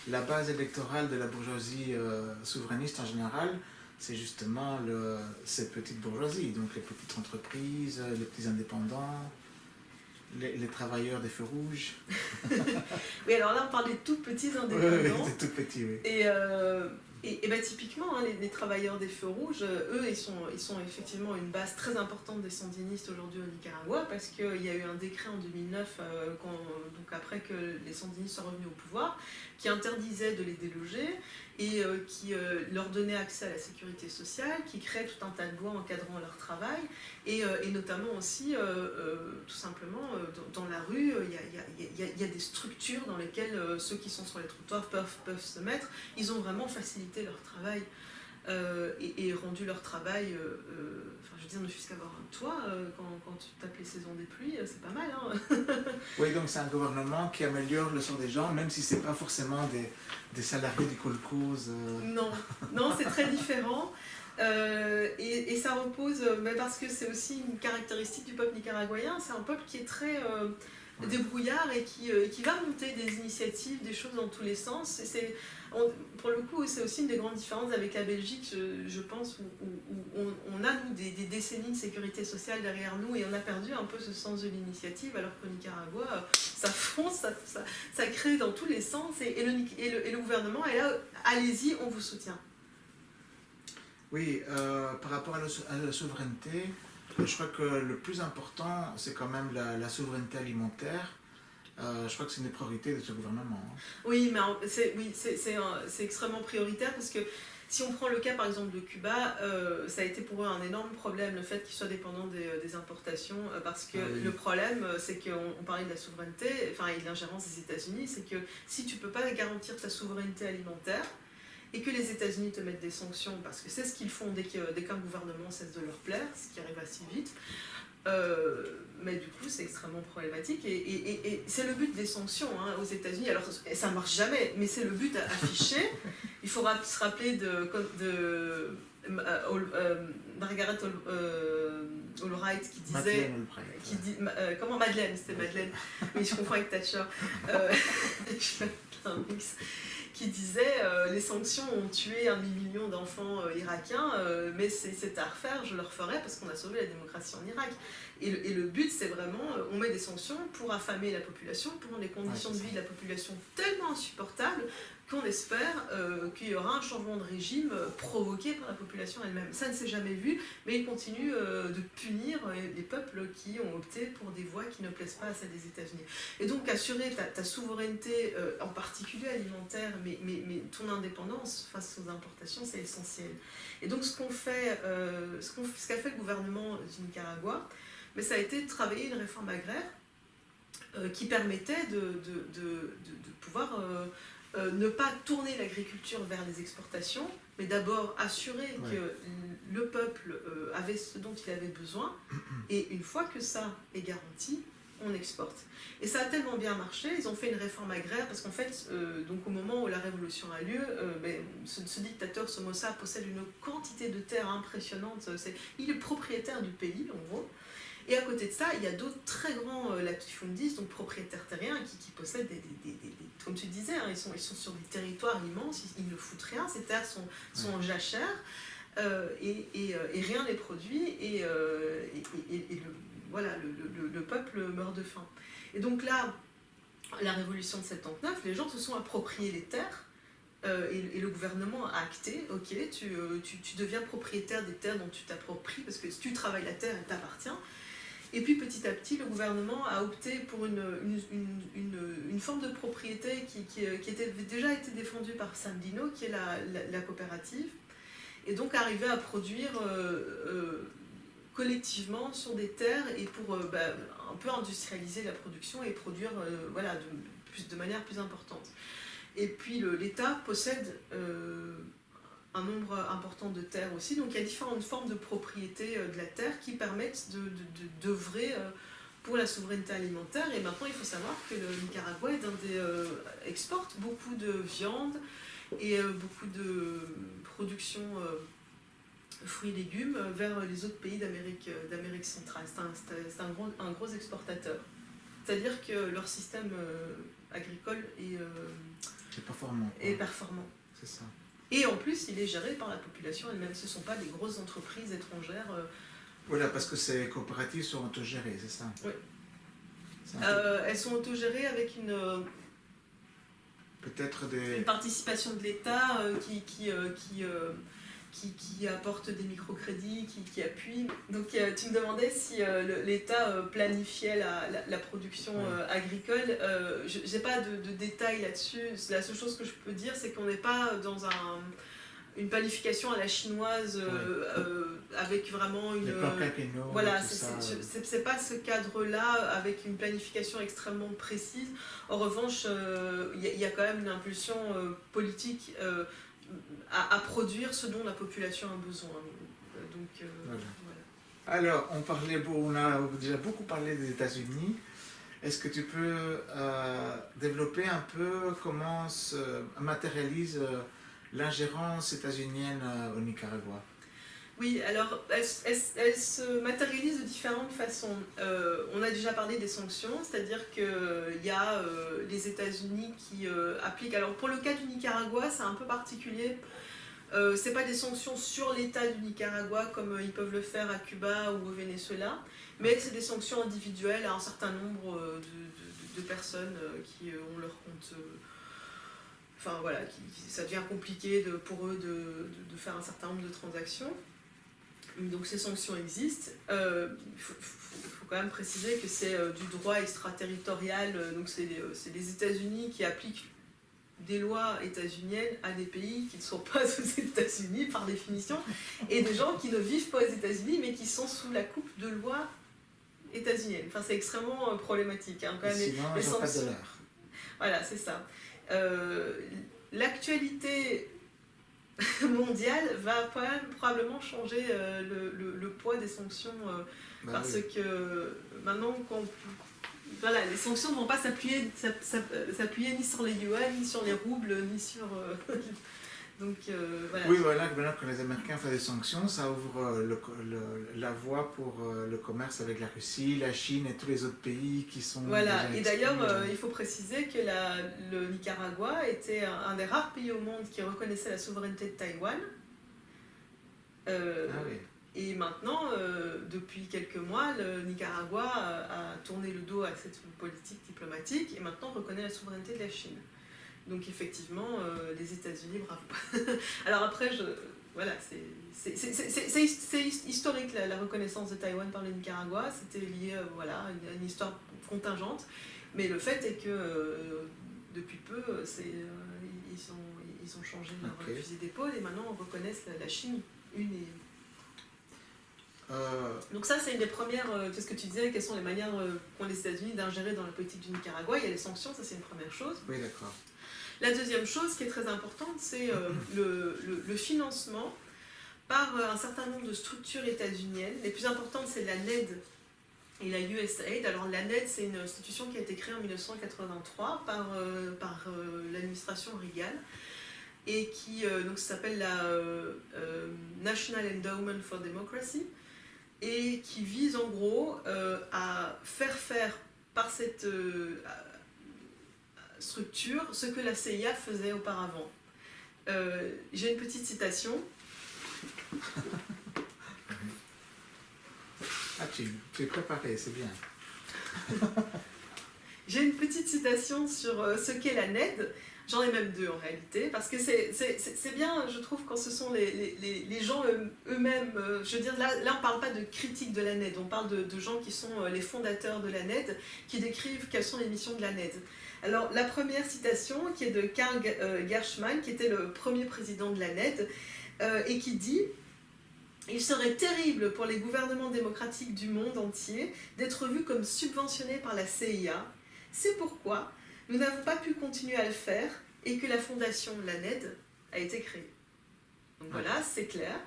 la base électorale de la bourgeoisie souverainiste en général, c'est justement cette petite bourgeoisie, donc les petites entreprises, les petits indépendants, les travailleurs des feux rouges. Oui, alors là on parle des tout petits indépendants. Oui, des tout petits, oui. Et ben, typiquement, hein, les travailleurs des feux rouges, eux, ils sont effectivement une base très importante des sandinistes aujourd'hui au Nicaragua, parce qu'il y a eu un décret en 2009, donc après que les sandinistes sont revenus au pouvoir, qui interdisait de les déloger et qui leur donnait accès à la sécurité sociale, qui créait tout un tas de lois encadrant leur travail, et notamment aussi, tout simplement, dans la rue, il y a des structures dans lesquelles ceux qui sont sur les trottoirs peuvent se mettre. Ils ont vraiment facilité leur travail et rendu leur travail, je veux dire, ne fût-ce qu'avoir un toit quand tu tapes les saisons des pluies, c'est pas mal. Hein. Oui, donc c'est un gouvernement qui améliore le sort des gens, même si c'est pas forcément des salariés du colcos. Non, c'est très différent. Et ça repose, mais parce que c'est aussi une caractéristique du peuple nicaraguayen, c'est un peuple qui est très débrouillard et qui va monter des initiatives, des choses dans tous les sens. Pour le coup, c'est aussi une des grandes différences avec la Belgique, je pense, où on a, nous, des décennies de sécurité sociale derrière nous et on a perdu un peu ce sens de l'initiative, alors qu'au Nicaragua, ça fonce, ça crée dans tous les sens et le gouvernement est là, allez-y, on vous soutient. Oui, par rapport à la souveraineté, je crois que le plus important, c'est quand même la souveraineté alimentaire. Je crois que c'est une des priorités de ce gouvernement. Hein. Oui, mais c'est extrêmement prioritaire parce que si on prend le cas par exemple de Cuba, ça a été pour eux un énorme problème, le fait qu'ils soient dépendants des importations, parce que le problème, c'est qu'on parlait de la souveraineté, et de l'ingérence des États-Unis, c'est que si tu ne peux pas garantir ta souveraineté alimentaire, et que les États-Unis te mettent des sanctions, parce que c'est ce qu'ils font dès qu'un gouvernement cesse de leur plaire, ce qui arrive assez vite, mais du coup c'est extrêmement problématique, et c'est le but des sanctions aux États-Unis. Alors ça ne marche jamais, mais c'est le but affiché. Il faudra se rappeler de Margaret Albright qui disait... comment Madeleine, c'était Madeleine, mais je confonds avec Thatcher. Je fais un mix. qui disait les sanctions ont tué 1 million d'enfants irakiens, mais c'est à refaire, je le referai parce qu'on a sauvé la démocratie en Irak. Et le but, c'est vraiment, on met des sanctions pour affamer la population, pour rendre les conditions de vie de la population tellement insupportables qu'on espère qu'il y aura un changement de régime provoqué par la population elle-même. Ça ne s'est jamais vu, mais il continue de punir les peuples qui ont opté pour des voies qui ne plaisent pas à celles des États-Unis. Et donc assurer ta souveraineté, en particulier alimentaire, mais ton indépendance face aux importations, c'est essentiel. Et donc ce qu'a fait le gouvernement du Nicaragua, mais ça a été de travailler une réforme agraire qui permettait de pouvoir ne pas tourner l'agriculture vers les exportations, mais d'abord assurer que le peuple avait ce dont il avait besoin, et une fois que ça est garanti, on exporte. Et ça a tellement bien marché, ils ont fait une réforme agraire, parce qu'en fait, donc au moment où la révolution a lieu, ce dictateur Somoza possède une quantité de terres impressionnante, il est propriétaire du pays en gros. Et à côté de ça, il y a d'autres très grands latifundis, donc propriétaires terriens, qui possèdent comme tu disais, hein, ils sont sur des territoires immenses, ils ne foutent rien, ces terres sont en jachère, et rien n'est produit, et le peuple meurt de faim. Et donc là, la révolution de 79, les gens se sont appropriés les terres, et le gouvernement a acté, ok, tu deviens propriétaire des terres dont tu t'appropries, parce que si tu travailles la terre, elle t'appartient. Et puis petit à petit, le gouvernement a opté pour une forme de propriété qui était déjà été défendue par Sandino, qui est la coopérative, et donc arriver à produire collectivement sur des terres, et pour un peu industrialiser la production et produire de manière plus importante. Et puis l'État possède un nombre important de terres aussi, donc il y a différentes formes de propriété de la terre qui permettent d'œuvrer pour la souveraineté alimentaire. Et maintenant il faut savoir que le Nicaragua exporte beaucoup de viande et beaucoup de production fruits et légumes vers les autres pays d'Amérique centrale. C'est un gros exportateur. C'est-à-dire que leur système agricole est performant. C'est ça. Et en plus, il est géré par la population elle-même. Ce ne sont pas des grosses entreprises étrangères. Voilà, parce que ces coopératives sont autogérées, c'est ça? Oui. Elles sont autogérées avec une participation de l'État qui apporte des microcrédits, qui appuie. Donc tu me demandais si l'État planifiait la production agricole. Je n'ai pas de détails là-dessus. La seule chose que je peux dire, c'est qu'on n'est pas dans une planification à la chinoise avec vraiment une... Voilà, c'est pas ce cadre-là avec une planification extrêmement précise. En revanche, il y a quand même une impulsion politique à produire ce dont la population a besoin. Donc, voilà. Alors, on a déjà beaucoup parlé des États-Unis. Est-ce que tu peux développer un peu comment se matérialise l'ingérence états-unienne au Nicaragua? Oui, alors elle se matérialise de différentes façons. On a déjà parlé des sanctions, c'est-à-dire qu'il y a les États-Unis qui appliquent. Alors pour le cas du Nicaragua, c'est un peu particulier. C'est pas des sanctions sur l'État du Nicaragua comme ils peuvent le faire à Cuba ou au Venezuela, mais c'est des sanctions individuelles à un certain nombre de personnes qui ont leur compte. Enfin voilà, ça devient compliqué pour eux de faire un certain nombre de transactions. Donc ces sanctions existent. Il faut quand même préciser que c'est du droit extraterritorial, donc c'est les États-Unis qui appliquent des lois états-uniennes à des pays qui ne sont pas aux États-Unis par définition, et des gens qui ne vivent pas aux États-Unis mais qui sont sous la coupe de lois états-uniennes. Enfin, c'est extrêmement problématique. Hein, quand même, sinon, les sanctions... pas de sanctions... Voilà, c'est ça. L'actualité mondiale va quand même probablement changer le poids des sanctions parce que maintenant voilà, les sanctions ne vont pas s'appuyer ni sur les yuan, ni sur les roubles, ni sur Donc voilà. Oui, voilà, maintenant que les Américains font des sanctions, ça ouvre la voie pour le commerce avec la Russie, la Chine et tous les autres pays qui sont Voilà, déjà et exclus. d'ailleurs, il faut préciser que le Nicaragua était un des rares pays au monde qui reconnaissait la souveraineté de Taïwan. Ah oui. Et maintenant, depuis quelques mois, le Nicaragua a tourné le dos à cette politique diplomatique et maintenant reconnaît la souveraineté de la Chine. Donc effectivement, les États-Unis, bravo. Alors après, voilà, c'est historique la reconnaissance de Taïwan par le Nicaragua. C'était lié voilà, à une histoire contingente. Mais le fait est que depuis peu, ils ont changé leur fusil d'épaule et maintenant on reconnaissent la Chine une et... Donc ça, c'est une des premières, c'est ce que tu disais, quelles sont les manières qu'ont les États-Unis d'ingérer dans la politique du Nicaragua. Il y a les sanctions, ça c'est une première chose. Oui, d'accord. La deuxième chose qui est très importante, c'est le financement par un certain nombre de structures états-uniennes. Les plus importantes, c'est la NED et la USAID. Alors la NED, c'est une institution qui a été créée en 1983 par l'administration Reagan et qui donc, s'appelle la National Endowment for Democracy et qui vise en gros à faire faire par cette structure ce que la CIA faisait auparavant. J'ai une petite citation. Ah, tu es préparé, c'est bien. J'ai une petite citation sur ce qu'est la NED. J'en ai même deux en réalité, parce que c'est bien, je trouve, quand ce sont les gens eux-mêmes. Je veux dire, là on ne parle pas de critique de la NED, on parle de gens qui sont les fondateurs de la NED, qui décrivent quelles sont les missions de la NED. Alors, la première citation, qui est de Karl Gershman, qui était le premier président de la NED, et qui dit « Il serait terrible pour les gouvernements démocratiques du monde entier d'être vus comme subventionnés par la CIA. C'est pourquoi nous n'avons pas pu continuer à le faire et que la fondation, la NED, a été créée. » Donc voilà, c'est clair.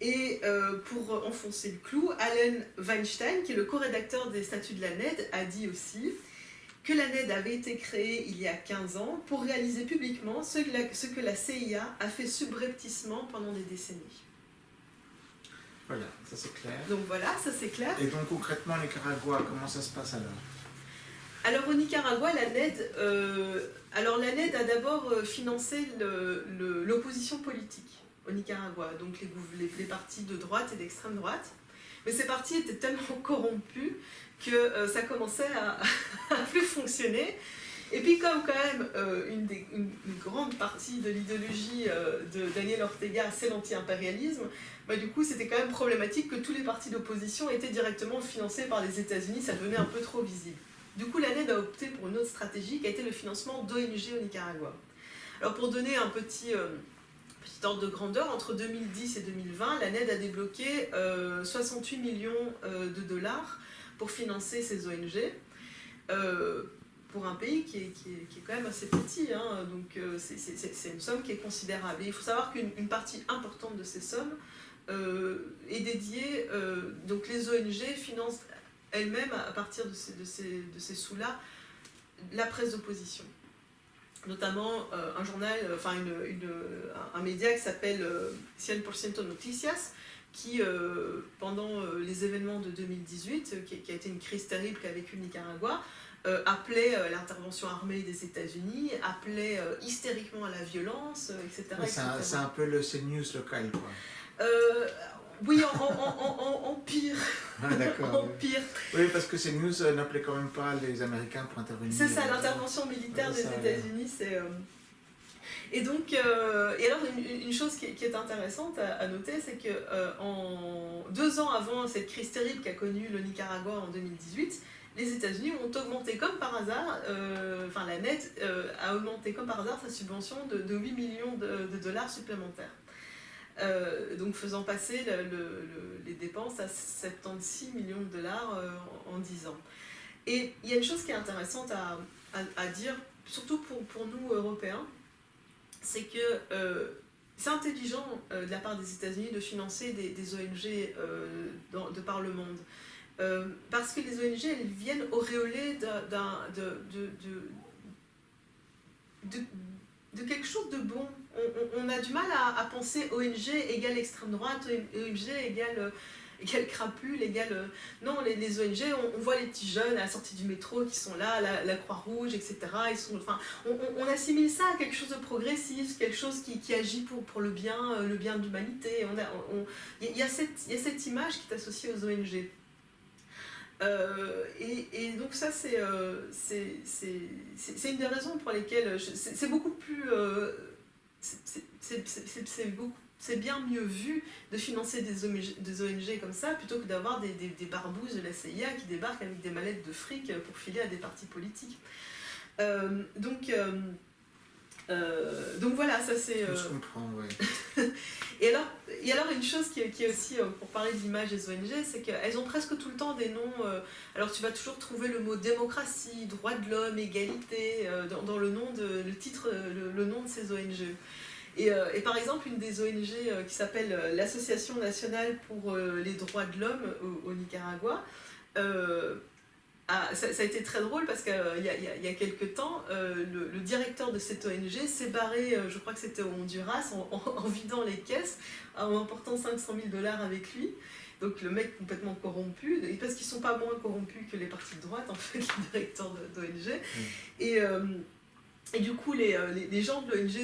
Et pour enfoncer le clou, Allen Weinstein, qui est le co-rédacteur des statuts de la NED, a dit aussi que la NED avait été créée il y a 15 ans pour réaliser publiquement ce que la CIA a fait subrepticement pendant des décennies. Voilà, ça c'est clair. Donc voilà, ça c'est clair. Et donc concrètement, Nicaragua, comment ça se passe alors? Alors au Nicaragua, la NED a d'abord financé l'opposition politique au Nicaragua, donc les partis de droite et d'extrême droite. Mais ces partis étaient tellement corrompus que ça commençait à plus fonctionner. Et puis comme quand même une grande partie de l'idéologie de Daniel Ortega, c'est l'anti-impérialisme, bah, du coup c'était quand même problématique que tous les partis d'opposition étaient directement financés par les États-Unis, ça devenait un peu trop visible. Du coup, la NED a opté pour une autre stratégie qui a été le financement d'ONG au Nicaragua. Alors pour donner un petit ordre de grandeur, entre 2010 et 2020, la NED a débloqué 68 millions de dollars pour financer ces ONG, pour un pays qui est quand même assez petit, hein, donc c'est une somme qui est considérable. Et il faut savoir qu'une partie importante de ces sommes est dédiée, donc les ONG financent elles-mêmes, à partir de ces sous-là, la presse d'opposition. Notamment un journal, un média qui s'appelle 100% Noticias, qui, pendant les événements de 2018, qui a été une crise terrible qu'a vécu le Nicaragua, appelait l'intervention armée des États-Unis, appelait hystériquement à la violence, etc. Oui, c'est un peu le CNews local, quoi. Oui, en pire. Ah, d'accord. En pire. Oui, parce que CNews n'appelait quand même pas les Américains pour intervenir. C'est ça, l'intervention militaire des États-Unis, c'est... Et donc, et alors une chose qui est intéressante à noter, c'est que 2 ans avant cette crise terrible qu'a connue le Nicaragua en 2018, les États-Unis ont augmenté comme par hasard, la NED a augmenté comme par hasard sa subvention de 8 millions de dollars supplémentaires. Donc faisant passer les dépenses à 76 millions de dollars en 10 ans. Et il y a une chose qui est intéressante à dire, surtout pour nous Européens, c'est que c'est intelligent de la part des États-Unis de financer des ONG de par le monde. Parce que les ONG, elles viennent auréoler de quelque chose de bon on a du mal à penser ONG égale extrême droite, ONG égale crapule, égale... Non, les ONG, on voit les petits jeunes à la sortie du métro qui sont là, la Croix-Rouge, etc. Ils sont, enfin, on assimile ça à quelque chose de progressif, quelque chose qui agit pour le bien de l'humanité. Il y a cette image qui est associée aux ONG. Et donc ça, c'est une des raisons pour lesquelles c'est beaucoup plus... c'est bien mieux vu de financer des ONG comme ça plutôt que d'avoir des barbouzes de la CIA qui débarquent avec des mallettes de fric pour filer à des partis politiques. Donc voilà, ça c'est... Je comprends, oui. Et alors une chose qui est aussi, pour parler de l'image des ONG, c'est qu'elles ont presque tout le temps des noms... alors tu vas toujours trouver le mot démocratie, droit de l'homme, égalité, dans le nom le titre, le nom de ces ONG. Et par exemple, une des ONG qui s'appelle l'Association nationale pour les droits de l'homme au Nicaragua, ça a été très drôle parce qu'il y a quelques temps, le directeur de cette ONG s'est barré, je crois que c'était au Honduras, en vidant les caisses, en emportant 500 000 $ avec lui. Donc le mec complètement corrompu, parce qu'ils ne sont pas moins corrompus que les partis de droite, en fait, les directeurs d'ONG. Et du coup, les gens de l'ONG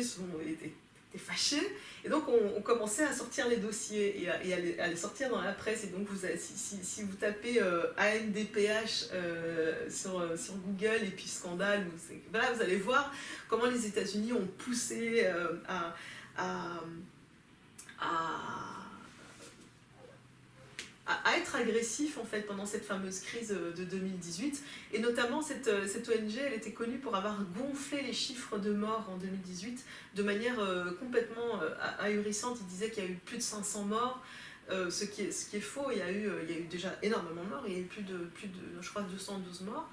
étaient fâchés, et donc on commençait à sortir les dossiers et à les sortir dans la presse. Et donc si vous tapez ANDPH sur Google et puis scandale, voilà, vous allez voir comment les États-Unis ont poussé à être agressif en fait pendant cette fameuse crise de 2018, et notamment cette ONG, elle était connue pour avoir gonflé les chiffres de morts en 2018 de manière complètement ahurissante. Il disait qu'il y a eu plus de 500 morts, ce qui est faux. Il y a eu déjà énormément de morts, il y a eu plus de je crois 212 morts.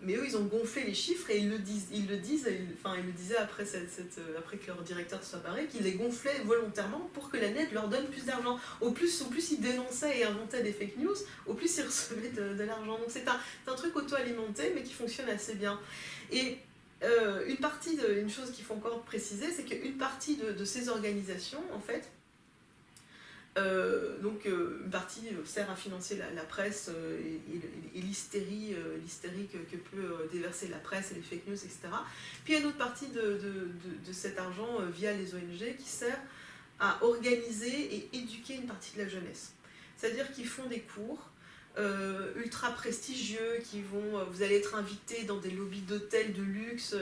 Mais eux, ils ont gonflé les chiffres, et ils le disaient après que leur directeur soit barré, qu'ils les gonflaient volontairement pour que la net leur donne plus d'argent. Au plus ils dénonçaient et inventaient des fake news, au plus ils recevaient de l'argent. Donc c'est un truc auto-alimenté, mais qui fonctionne assez bien. Et une chose qu'il faut encore préciser, c'est qu'une partie de ces organisations, en fait, une partie sert à financer la presse et l'hystérie que peut déverser la presse et les fake news, etc. Puis il y a une autre partie de cet argent via les ONG qui sert à organiser et éduquer une partie de la jeunesse. C'est-à-dire qu'ils font des cours ultra prestigieux, vous allez être invité dans des lobbies d'hôtels de luxe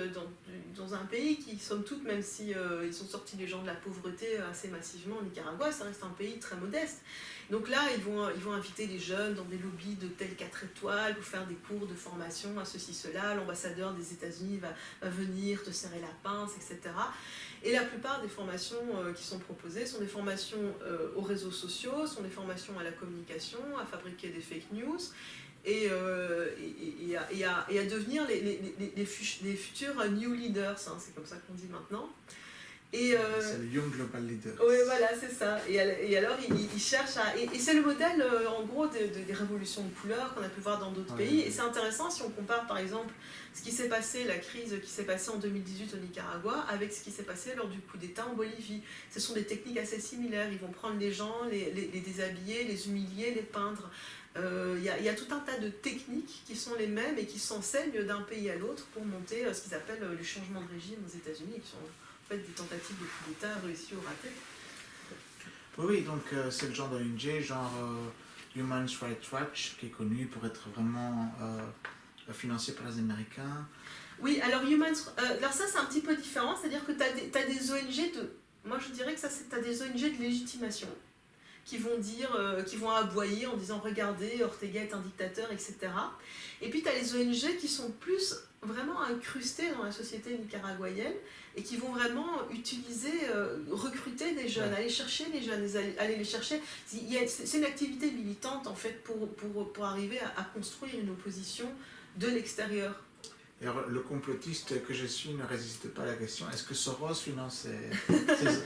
dans un pays qui, somme toute, même si ils sont sortis les gens de la pauvreté assez massivement au Nicaragua, ça reste un pays très modeste. Donc là, ils vont inviter les jeunes dans des lobbies d'hôtels 4 étoiles pour faire des cours de formation à ceci, cela. L'ambassadeur des États-Unis va venir te serrer la pince, etc. Et la plupart des formations qui sont proposées sont des formations aux réseaux sociaux, sont des formations à la communication, à fabriquer des fake news et à devenir les futurs new leaders, hein, c'est comme ça qu'on dit maintenant. C'est le Young Global Leader. Oui, voilà, c'est ça. Et alors, ils cherchent à... Et c'est le modèle, en gros, des révolutions de couleur qu'on a pu voir dans d'autres pays. Et c'est intéressant si on compare, par exemple, ce qui s'est passé, la crise qui s'est passée en 2018 au Nicaragua, avec ce qui s'est passé lors du coup d'État en Bolivie. Ce sont des techniques assez similaires. Ils vont prendre les gens, les déshabiller, les humilier, les peindre. Il y a tout un tas de techniques qui sont les mêmes et qui s'enseignent d'un pays à l'autre pour monter ce qu'ils appellent les changements de régime aux États-Unis, qui sont des tentatives de coup d'État réussies ou ratées. Oui, donc c'est le genre d'ONG, genre Human Rights Watch, qui est connu pour être vraiment financé par les Américains. Oui, alors alors ça c'est un petit peu différent, c'est-à-dire que tu as des ONG moi je dirais que ça c'est des ONG de légitimation qui vont aboyer en disant regardez, Ortega est un dictateur, etc. Et puis tu as les ONG qui sont plus vraiment incrustées dans la société nicaraguayenne et qui vont vraiment recruter des jeunes, aller chercher les jeunes, aller les chercher. C'est une activité militante en fait pour arriver à construire une opposition de l'extérieur. Alors, le complotiste que je suis ne résiste pas à la question, est-ce que Soros finance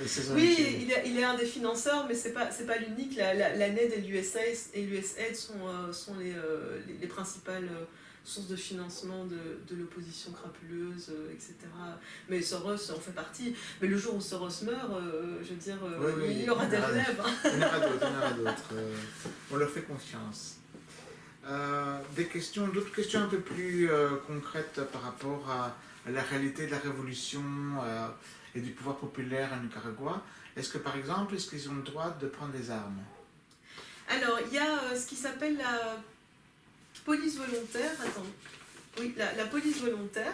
ces ONG? Oui, il est un des financeurs, mais c'est pas l'unique. La NED et l'USAID sont les principales source de financement de l'opposition crapuleuse, etc. Mais Soros en fait partie. Mais le jour où Soros meurt, je veux dire, il y aura des relèves. Il y en aura d'autres. On leur fait confiance. D'autres questions un peu plus concrètes par rapport à la réalité de la révolution et du pouvoir populaire à Nicaragua. Est-ce que par exemple, est-ce qu'ils ont le droit de prendre les armes? Alors, il y a ce qui s'appelle la police volontaire. Attends. Oui, la police volontaire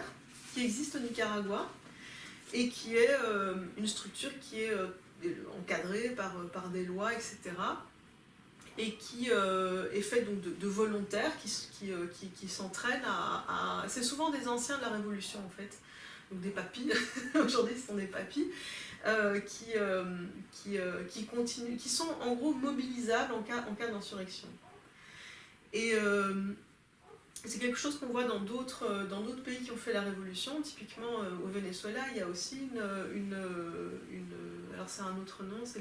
qui existe au Nicaragua et qui est une structure qui est encadrée par des lois, etc. Et qui est faite donc de volontaires qui s'entraînent à... C'est souvent des anciens de la Révolution en fait, donc des papis, aujourd'hui ce sont des papis, qui continuent, qui sont en gros mobilisables en cas d'insurrection. Et c'est quelque chose qu'on voit dans d'autres pays qui ont fait la Révolution, typiquement au Venezuela, il y a aussi alors c'est un autre nom, ça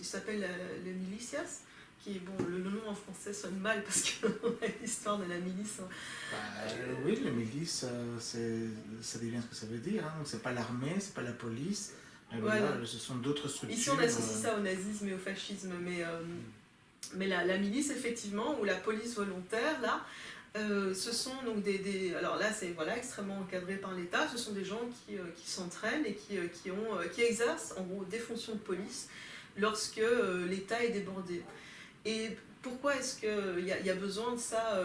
s'appelle les milicias, qui, bon, le nom en français sonne mal parce qu'on a l'histoire de la milice. Oui, la milice, ça devient ce que ça veut dire. Hein. C'est pas l'armée, c'est pas la police. Mais voilà, ce sont d'autres structures. Ici, on associe ça au nazisme et au fascisme. Mais la milice, effectivement, ou la police volontaire, là, ce sont donc alors là, c'est extrêmement encadré par l'État. Ce sont des gens qui s'entraînent et qui exercent, en gros, des fonctions de police lorsque l'État est débordé. Et pourquoi est-ce qu'il y a besoin de ça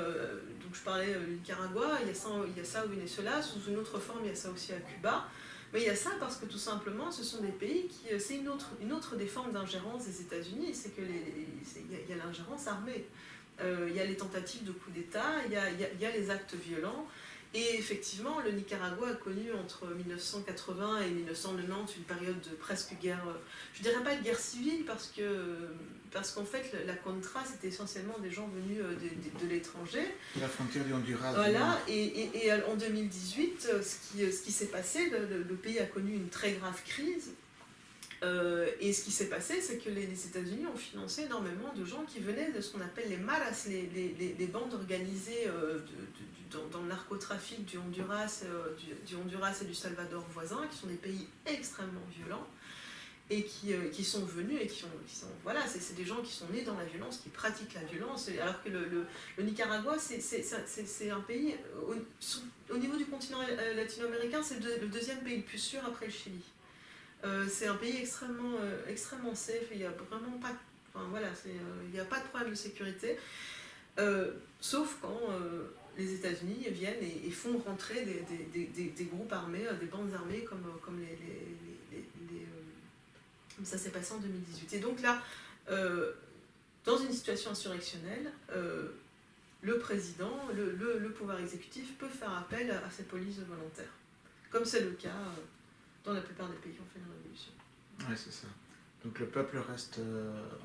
donc je parlais du Nicaragua, il y a ça au Venezuela, sous une autre forme, il y a ça aussi à Cuba. Mais il y a ça parce que tout simplement, ce sont des pays qui... C'est une autre des formes d'ingérence des États-Unis, c'est qu'il y a l'ingérence armée. Il y a les tentatives de coup d'État, il y a les actes violents. Et effectivement, le Nicaragua a connu entre 1980 et 1990 une période de presque guerre, je dirais pas de guerre civile, parce qu'en fait, la Contra, c'était essentiellement des gens venus de l'étranger. La frontière du Honduras. Voilà, et en 2018, ce qui s'est passé, le pays a connu une très grave crise. Et ce qui s'est passé, c'est que les États-Unis ont financé énormément de gens qui venaient de ce qu'on appelle les maras, les bandes organisées dans le narcotrafic du Honduras et du Salvador voisin, qui sont des pays extrêmement violents, et qui sont venus et voilà, c'est des gens qui sont nés dans la violence, qui pratiquent la violence, alors que le Nicaragua, c'est un pays, au niveau du continent latino-américain, c'est le deuxième pays le plus sûr après le Chili. C'est un pays extrêmement safe, il n'y a vraiment pas, il n'y a pas de problème de sécurité, sauf quand les États-Unis viennent et font rentrer des groupes armés, des bandes armées comme ça s'est passé en 2018. Et donc là, dans une situation insurrectionnelle, le président, le pouvoir exécutif peut faire appel à ces polices volontaires, comme c'est le cas dans la plupart des pays qui ont fait une révolution. Oui, c'est ça. Donc le peuple reste,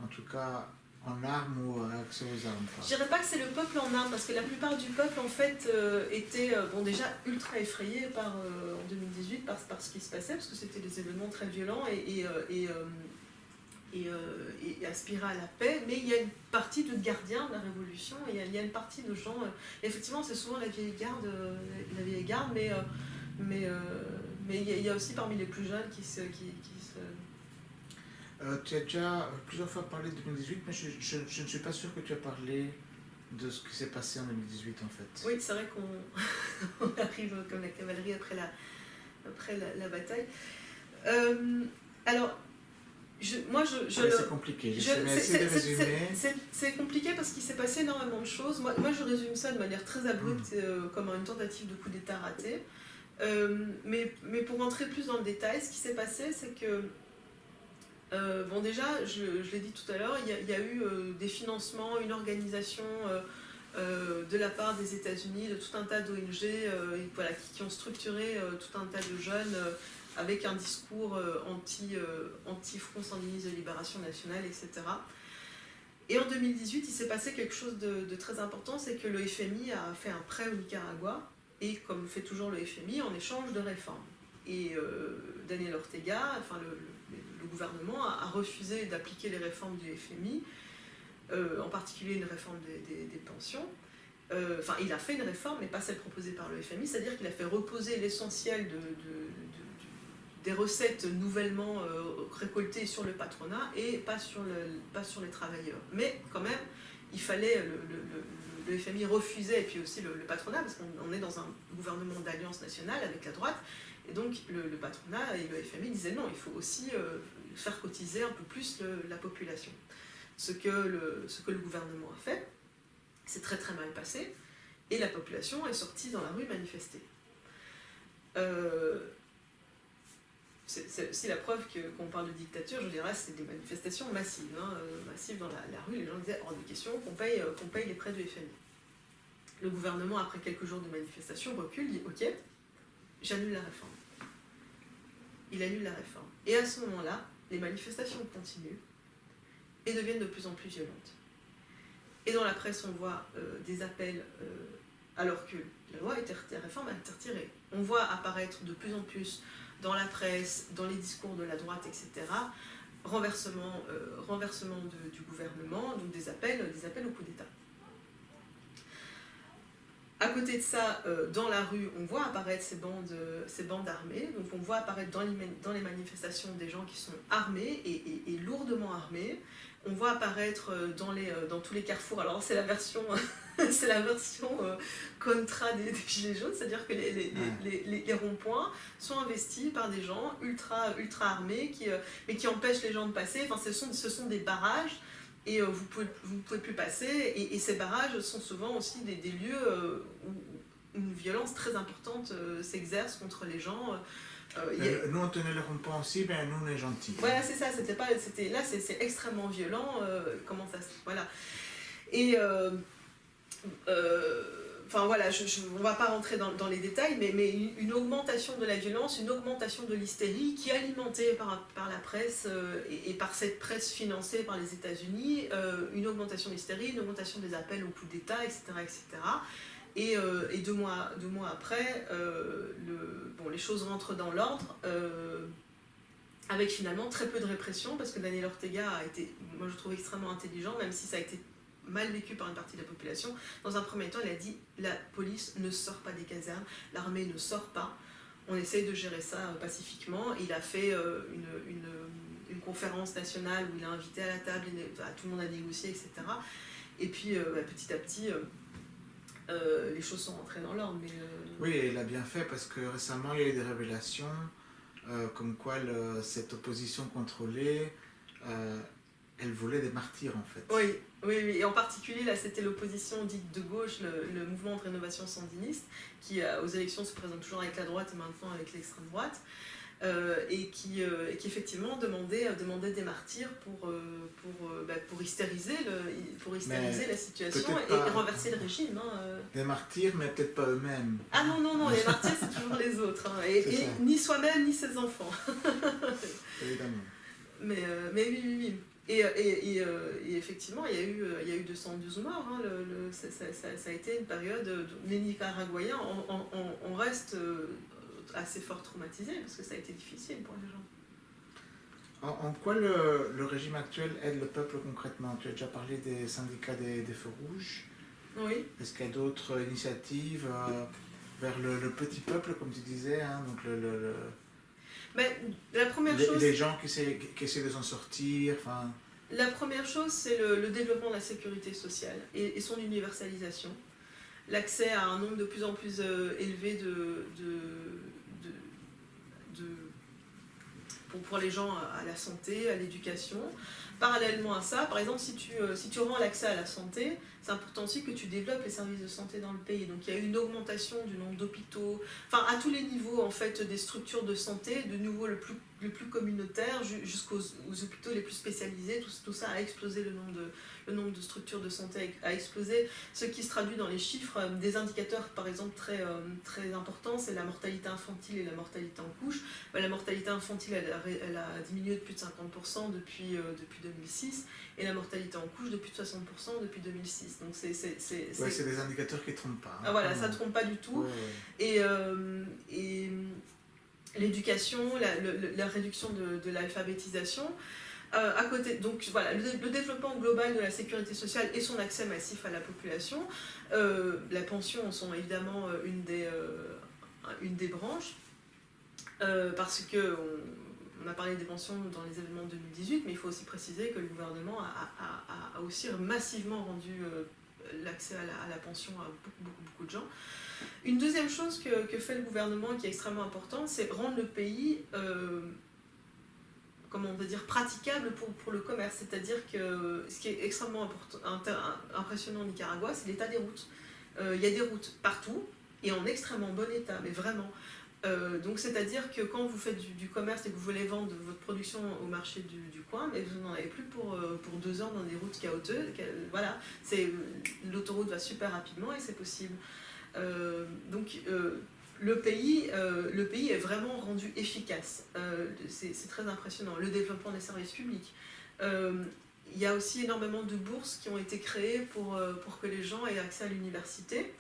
en tout cas, en armes ou accès aux armes. Je dirais pas que c'est le peuple en armes, parce que la plupart du peuple, en fait, était déjà ultra effrayé en 2018 par ce qui se passait, parce que c'était des événements très violents et aspirait à la paix. Mais il y a une partie de gardiens de la révolution, il y a une partie de gens... effectivement, c'est souvent la vieille garde, mais il y a aussi parmi les plus jeunes qui se... Tu as déjà plusieurs fois parlé de 2018, mais je ne suis pas sûr que tu as parlé de ce qui s'est passé en 2018 en fait. Oui, c'est vrai qu'on arrive comme la cavalerie après la bataille. Alors, c'est compliqué, c'est compliqué parce qu'il s'est passé énormément de choses. Moi, je résume ça de manière très abrupte, comme une tentative de coup d'État raté. Mais pour rentrer plus dans le détail, ce qui s'est passé, c'est que déjà, je l'ai dit tout à l'heure, il y a eu des financements, une organisation de la part des États-Unis, de tout un tas d'ONG qui ont structuré tout un tas de jeunes avec un discours anti-Front sandiniste de libération nationale, etc. Et en 2018, il s'est passé quelque chose de très important, c'est que le FMI a fait un prêt au Nicaragua, et comme fait toujours le FMI, en échange de réformes. Et Daniel Ortega, le gouvernement a refusé d'appliquer les réformes du FMI, en particulier une réforme des pensions. il a fait une réforme, mais pas celle proposée par le FMI, c'est-à-dire qu'il a fait reposer l'essentiel des recettes nouvellement récoltées sur le patronat et pas sur les travailleurs. Mais quand même, il fallait, le FMI refusait, et puis aussi le patronat, parce qu'on est dans un gouvernement d'alliance nationale avec la droite, et donc le patronat et le FMI disaient non, il faut aussi faire cotiser un peu plus la population. Ce que le gouvernement a fait, c'est très très mal passé, et la population est sortie dans la rue manifester. C'est aussi la preuve qu'on parle de dictature, je dirais, c'est des manifestations massives, massives dans la rue, les gens disaient hors de question qu'on paye les prêts du FMI. Le gouvernement, après quelques jours de manifestation, recule, dit ok, j'annule la réforme. Il annule la réforme. Et à ce moment-là, les manifestations continuent et deviennent de plus en plus violentes. Et dans la presse, on voit des appels, alors que la réforme a été retirée. On voit apparaître de plus en plus dans la presse, dans les discours de la droite, etc., renversement du gouvernement, donc des appels au coup d'État. À côté de ça, dans la rue, on voit apparaître ces bandes armées. Donc on voit apparaître dans les manifestations des gens qui sont armés et lourdement armés. On voit apparaître dans tous les carrefours. Alors c'est la version contra des gilets jaunes, c'est-à-dire que les ronds-points sont investis par des gens ultra armés mais qui empêchent les gens de passer. Enfin, ce sont des barrages. Et vous pouvez plus passer, et ces barrages sont souvent aussi des lieux où une violence très importante s'exerce contre les gens. Nous on tenait le rond-point aussi, ben nous on est gentils. Voilà, c'est ça, là c'est extrêmement violent, comment ça se... Voilà. Et... Enfin voilà, on ne va pas rentrer dans les détails, mais une augmentation de la violence, une augmentation de l'hystérie qui est alimentée par la presse et par cette presse financée par les États-Unis, une augmentation de l'hystérie, une augmentation des appels au coup d'État, etc. etc. Et 2 mois après, les choses rentrent dans l'ordre, avec finalement très peu de répression, parce que Daniel Ortega a été, moi je trouve extrêmement intelligent, même si ça a été mal vécu par une partie de la population. Dans un premier temps, il a dit la police ne sort pas des casernes, l'armée ne sort pas, on essaye de gérer ça pacifiquement. Il a fait une conférence nationale où il a invité à la table, tout le monde a négocié, etc. Et puis petit à petit, les choses sont rentrées dans l'ordre. Oui, et il a bien fait, parce que récemment il y a eu des révélations comme quoi cette opposition contrôlée, elle voulait des martyrs en fait. Oui, et en particulier là c'était l'opposition dite de gauche, le mouvement de rénovation sandiniste, qui aux élections se présente toujours avec la droite et maintenant avec l'extrême droite, et qui effectivement demandait des martyrs pour hystériser la situation et renverser le régime. Des martyrs, mais peut-être pas eux-mêmes. Ah non, les martyrs c'est toujours les autres, et ni soi-même ni ses enfants. Évidemment. Mais oui. Et effectivement, il y a eu 212 morts. Ça a été une période où les Nicaraguayens on reste assez fort traumatisés, parce que ça a été difficile pour les gens. En quoi le régime actuel aide le peuple concrètement? Tu as déjà parlé des syndicats des feux rouges. Oui. Est-ce qu'il y a d'autres initiatives vers le petit peuple, comme tu disais, donc la première chose... Les gens qui essaient de s'en sortir, enfin... La première chose, c'est le développement de la sécurité sociale et son universalisation. L'accès à un nombre de plus en plus élevé pour les gens à la santé, à l'éducation. Parallèlement à ça, par exemple, si tu rends l'accès à la santé, c'est important aussi que tu développes les services de santé dans le pays. Donc il y a eu une augmentation du nombre d'hôpitaux, enfin à tous les niveaux en fait des structures de santé, de niveau le plus communautaire jusqu'aux hôpitaux les plus spécialisés. Tout ça a explosé, le nombre de structures de santé a explosé, ce qui se traduit dans les chiffres. Des indicateurs par exemple très importants, c'est la mortalité infantile et la mortalité en couche. La mortalité infantile elle a diminué de plus de 50% depuis 2006, et la mortalité en couche de plus de 60% depuis 2006. Donc c'est des indicateurs qui ne trompent pas. Ah, voilà, ça ne trompe pas du tout. Ouais. Et l'éducation, la réduction de l'alphabétisation, À côté, donc voilà, le développement global de la sécurité sociale et son accès massif à la population. La pension sont évidemment une des branches, parce que on a parlé des pensions dans les événements de 2018, mais il faut aussi préciser que le gouvernement a aussi massivement rendu l'accès à la pension à beaucoup de gens. Une deuxième chose que fait le gouvernement qui est extrêmement importante, c'est rendre le pays comment on peut dire, praticable pour le commerce. C'est-à-dire que ce qui est extrêmement impressionnant au Nicaragua, c'est l'état des routes. Il y a des routes partout et en extrêmement bon état, mais vraiment. Donc c'est-à-dire que quand vous faites du commerce et que vous voulez vendre votre production au marché du coin, mais vous n'en avez plus pour 2 heures dans des routes chaotiques. Voilà, l'autoroute va super rapidement et c'est possible. Donc le pays est vraiment rendu efficace. C'est très impressionnant. Le développement des services publics. Il y a aussi énormément de bourses qui ont été créées pour que les gens aient accès à l'université.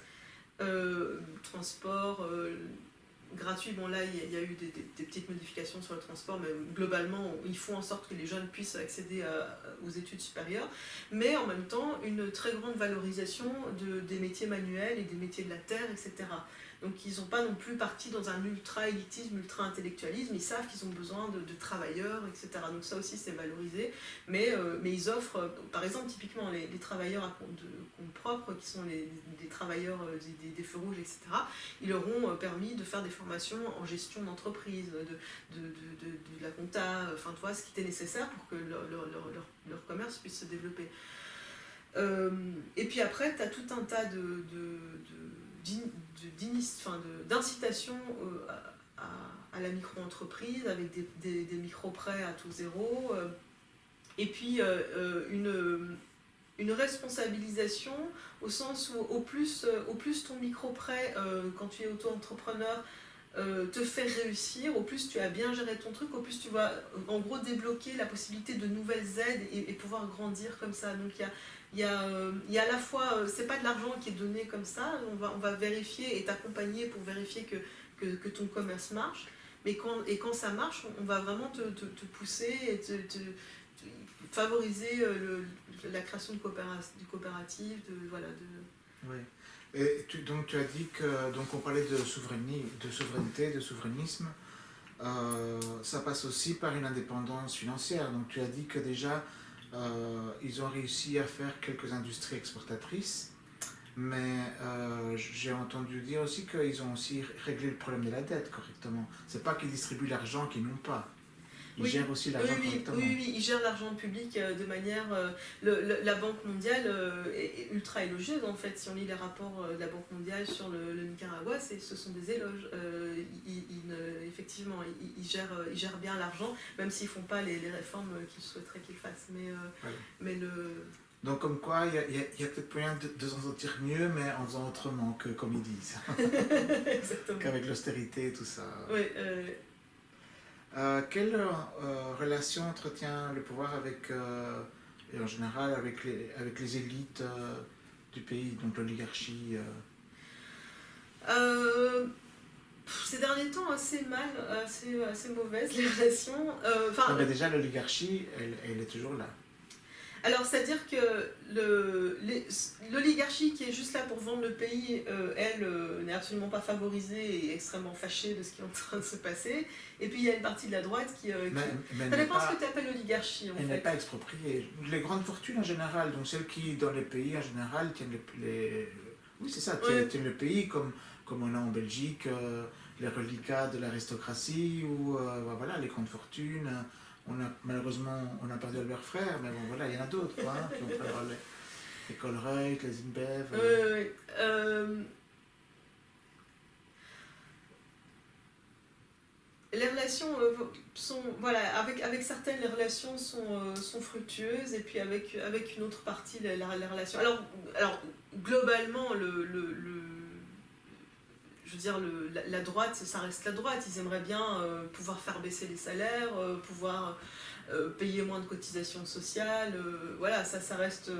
Transport gratuit, bon là il y a eu des petites modifications sur le transport, mais globalement ils font en sorte que les jeunes puissent accéder aux études supérieures, mais en même temps une très grande valorisation des métiers manuels et des métiers de la terre, etc. Donc ils ne sont pas non plus partis dans un ultra-élitisme, ultra-intellectualisme, ils savent qu'ils ont besoin de travailleurs, etc. Donc ça aussi c'est valorisé, mais ils offrent, par exemple typiquement les travailleurs à compte propre, qui sont les travailleurs des feux rouges, etc., ils leur ont permis de faire des formations en gestion d'entreprise, de la compta, enfin tu vois, ce qui était nécessaire pour que leur commerce puisse se développer. Et puis après, tu as tout un tas d'incitations à la micro-entreprise, avec des micro-prêts à taux zéro, et puis une responsabilisation au sens où au plus ton micro-prêt, quand tu es auto-entrepreneur, te fait réussir, au plus tu as bien géré ton truc, au plus tu vas en gros débloquer la possibilité de nouvelles aides et pouvoir grandir comme ça. Donc il y a à la fois, c'est pas de l'argent qui est donné comme ça, on va vérifier et t'accompagner pour vérifier que ton commerce marche, mais quand ça marche, on va vraiment te pousser et te favoriser la création de coopératives, voilà. Oui. Et donc tu as dit que, donc on parlait de souveraineté, de souverainisme, ça passe aussi par une indépendance financière. Donc tu as dit que déjà ils ont réussi à faire quelques industries exportatrices, mais j'ai entendu dire aussi qu'ils ont aussi réglé le problème de la dette correctement. C'est pas qu'ils distribuent l'argent qu'ils n'ont pas. Ils gèrent aussi l'argent correctement. Oui, ils gèrent l'argent public de manière... la Banque mondiale est ultra élogieuse, en fait. Si on lit les rapports de la Banque mondiale sur le Nicaragua, ce sont des éloges. Effectivement, ils gèrent bien l'argent, même s'ils ne font pas les réformes qu'ils souhaiteraient qu'ils fassent. Mais Donc comme quoi, il y a peut-être moyen de s'en sortir mieux, mais en faisant autrement, comme ils disent. Exactement. Qu'avec l'austérité et tout ça. Oui. Quelle relation entretient le pouvoir avec, et en général avec les élites du pays, donc l'oligarchie Ces derniers temps, assez mauvaises les relations. Non, mais déjà, l'oligarchie, elle est toujours là. Alors, c'est-à-dire que l'oligarchie qui est juste là pour vendre le pays, elle, n'est absolument pas favorisée et extrêmement fâchée de ce qui est en train de se passer. Et puis, il y a une partie de la droite qui... mais ça dépend ce que tu appelles oligarchie, en fait. Elle n'est pas expropriée. Les grandes fortunes, en général, donc celles qui, dans les pays, en général, tiennent oui, c'est ça, tiennent le pays, comme on a en Belgique, les reliquats de l'aristocratie, ou voilà, les grandes fortunes... malheureusement, on a perdu Albert Frère, mais bon, voilà, il y en a d'autres, quoi, qui ont pris le relais. Les Colruyt, les Inbev. Les relations sont... Voilà, avec certaines, les relations sont fructueuses, et puis avec une autre partie, les relations... Alors globalement, je veux dire, la droite, ça reste la droite. Ils aimeraient bien pouvoir faire baisser les salaires, pouvoir payer moins de cotisations sociales. Voilà, ça reste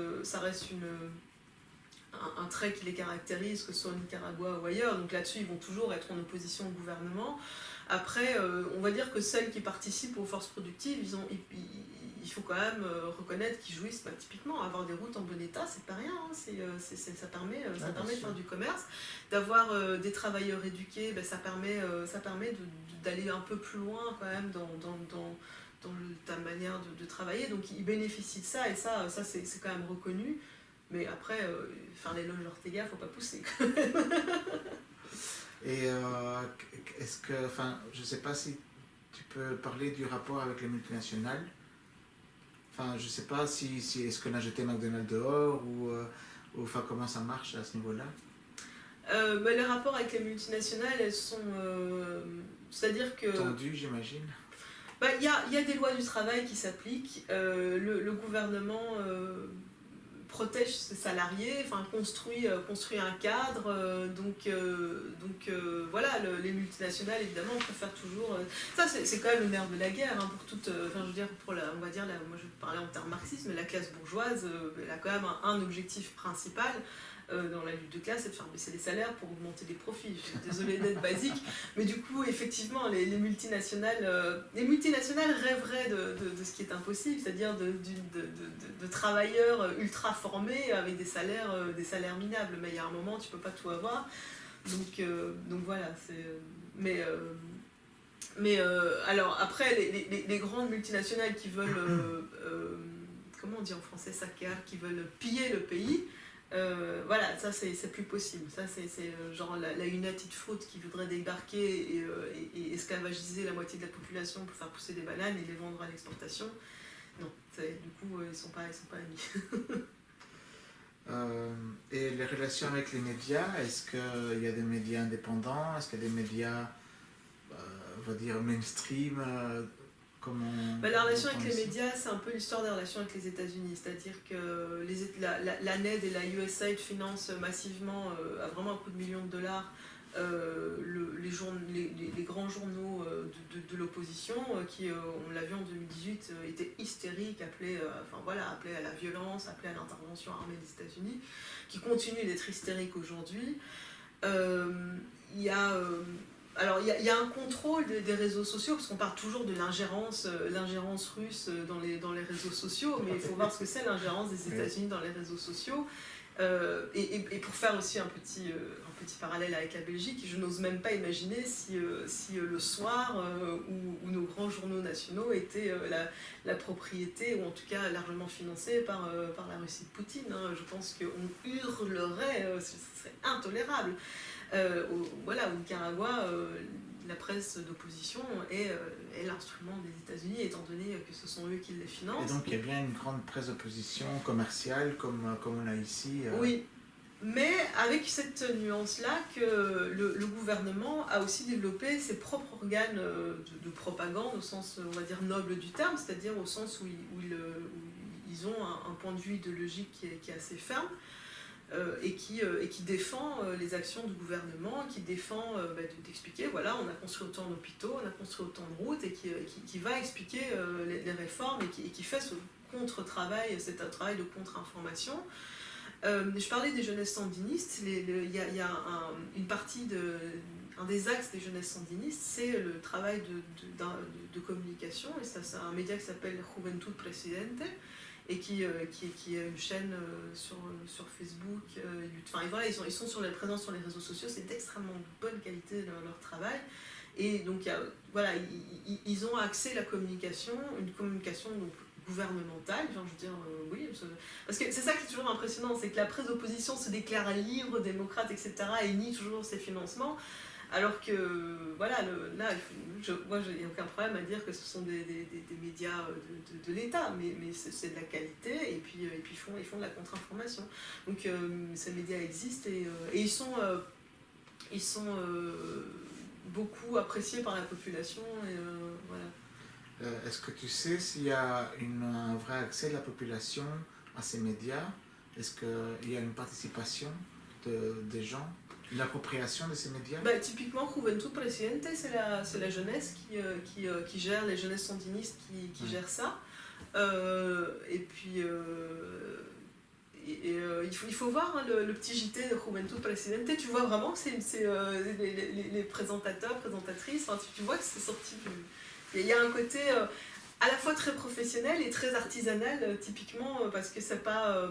un trait qui les caractérise, que ce soit au Nicaragua ou ailleurs. Donc là-dessus, ils vont toujours être en opposition au gouvernement. Après, on va dire que celles qui participent aux forces productives, il faut quand même reconnaître qu'ils jouissent, typiquement, avoir des routes en bon état, c'est pas rien, hein, ça permet de faire du commerce, d'avoir des travailleurs éduqués, ça permet d'aller un peu plus loin quand même dans ta manière de travailler, donc ils bénéficient de ça, et ça c'est quand même reconnu, mais après, les loges Ortega, faut pas pousser quand même. Et est-ce que, je sais pas si tu peux parler du rapport avec les multinationales. Je sais pas si est-ce qu'on a jeté McDonald's dehors ou comment ça marche à ce niveau-là. Les rapports avec les multinationales, elles sont, c'est-à-dire que tendues, j'imagine. Il y a des lois du travail qui s'appliquent. Le gouvernement protège ses salariés, construit un cadre, voilà, les multinationales évidemment préfèrent toujours. Ça c'est quand même le nerf de la guerre, hein, pour toute, on va dire, moi je parlais en termes marxistes, mais la classe bourgeoise, elle a quand même un objectif principal. Dans la lutte de classe, c'est de faire baisser les salaires pour augmenter les profits. Je suis désolée d'être basique, mais du coup, effectivement, les multinationales rêveraient de ce qui est impossible, c'est-à-dire de travailleurs ultra formés avec des salaires minables. Mais il y a un moment, tu ne peux pas tout avoir. Donc voilà. Alors après, les grandes multinationales qui veulent, comment on dit en français, saquer, qui veulent piller le pays. Voilà, ça c'est plus possible. Ça c'est genre la United Fruit qui voudrait débarquer et esclavagiser la moitié de la population pour faire pousser des bananes et les vendre à l'exportation. Non, du coup ils sont pas amis. Et les relations avec les médias, est-ce qu'il y a des médias indépendants? Est-ce qu'il y a des médias, on va dire, mainstream? La relation avec les médias, c'est un peu l'histoire des relations avec les États-Unis, c'est-à-dire que la NED et la USAID financent massivement, à vraiment un coup de millions de dollars, les grands journaux de l'opposition qui, on l'a vu en 2018, étaient hystériques, appelaient à la violence, appelaient à l'intervention armée des États-Unis, qui continuent d'être hystériques aujourd'hui. Il y a un contrôle des réseaux sociaux, parce qu'on parle toujours de l'ingérence russe dans les réseaux sociaux, mais il faut voir ce que c'est l'ingérence des États-Unis dans les réseaux sociaux. Et pour faire aussi un petit parallèle avec la Belgique, je n'ose même pas imaginer si le soir où nos grands journaux nationaux étaient la propriété, ou en tout cas largement financés par la Russie de Poutine. Hein. Je pense qu'on hurlerait, ce serait intolérable. Au Nicaragua, la presse d'opposition est l'instrument des États-Unis, étant donné que ce sont eux qui les financent. Et donc il y a bien une grande presse d'opposition commerciale, comme on a ici. Oui, mais avec cette nuance-là que le gouvernement a aussi développé ses propres organes de propagande, au sens, on va dire, noble du terme, c'est-à-dire au sens où ils ont un point de vue idéologique qui est assez ferme. Et qui défend les actions du gouvernement, qui défend d'expliquer, voilà, on a construit autant d'hôpitaux, on a construit autant de routes, et qui va expliquer les réformes, et qui fait ce contre-travail, c'est un travail de contre-information. Je parlais des jeunesses sandinistes, il y a une partie un des axes des jeunesses sandinistes, c'est le travail de communication, et ça c'est un média qui s'appelle Juventud Presidente, et qui est une chaîne sur Facebook. Voilà, ils sont présents sur les réseaux sociaux, c'est d'extrêmement bonne qualité leur travail. Et donc, voilà, ils ont accès à la communication, une communication donc, gouvernementale, je veux dire, oui, parce que c'est ça qui est toujours impressionnant, c'est que la presse d'opposition se déclare libre, démocrate, etc., et nie toujours ses financements. Alors que, voilà, moi, il n'y a aucun problème à dire que ce sont des médias de l'État, mais c'est de la qualité, et puis ils font de la contre-information. Donc ces médias existent, et ils sont beaucoup appréciés par la population, et voilà. Est-ce que tu sais s'il y a un vrai accès de la population à ces médias? Est-ce qu'il y a une participation des gens? Une appropriation de ces médias? Typiquement, Juventud Presidente, c'est la jeunesse qui gère, les jeunesses sandinistes qui gèrent ça. Et puis, il faut voir hein, le petit JT de Juventud Presidente, tu vois vraiment que c'est les présentateurs, présentatrices, tu vois que c'est sorti. Il y a un côté... à la fois très professionnel et très artisanal, typiquement, parce que c'est pas...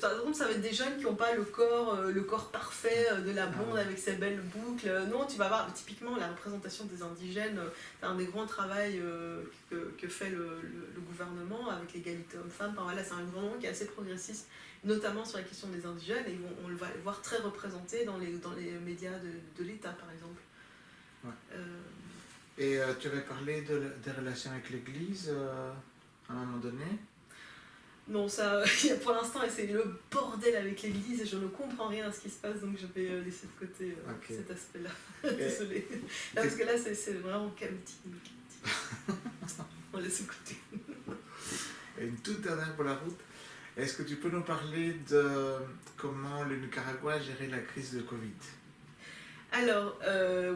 par exemple, ça va être des jeunes qui n'ont pas le corps parfait de la blonde avec ses belles boucles. Non, tu vas voir typiquement la représentation des indigènes. C'est un des grands travaux que fait le gouvernement avec l'égalité homme-femme. Enfin, voilà, c'est un gouvernement qui est assez progressiste, notamment sur la question des indigènes. Et on va le voir très représenté dans les médias de l'État, par exemple. Ouais. Et tu avais parlé des relations avec l'Église à un moment donné. Non, ça, pour l'instant, c'est le bordel avec l'église et je ne comprends rien à ce qui se passe, donc je vais laisser de côté cet aspect-là. Désolée. Parce que là, c'est vraiment chaotique. On laisse de côté. Et une toute dernière pour la route. Est-ce que tu peux nous parler de comment le Nicaragua a géré la crise de Covid? Alors,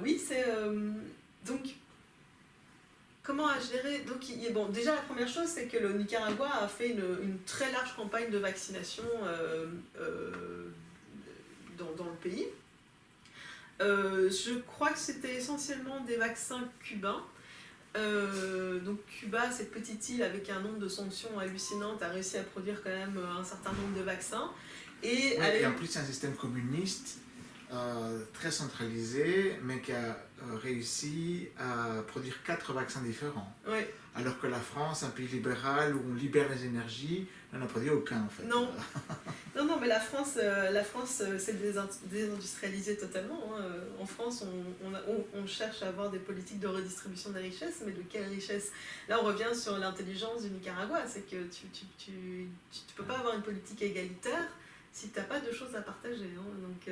oui, c'est... donc... Comment a géré? Donc, bon, déjà, la première chose, c'est que le Nicaragua a fait une très large campagne de vaccination dans le pays. Je crois que c'était essentiellement des vaccins cubains. Donc Cuba, cette petite île avec un nombre de sanctions hallucinantes, a réussi à produire quand même un certain nombre de vaccins. Et en plus, c'est un système communiste très centralisé, mais qui a réussi à produire 4 vaccins différents. Ouais. Alors que la France, un pays libéral où on libère les énergies, n'en a produit aucun en fait. Non, non, mais la France s'est désindustrialisée totalement. Hein. En France, on cherche à avoir des politiques de redistribution des richesses, mais de quelle richesse? Là, on revient sur l'intelligence du Nicaragua, c'est que tu peux pas avoir une politique égalitaire si tu n'as pas de choses à partager. Hein. Donc,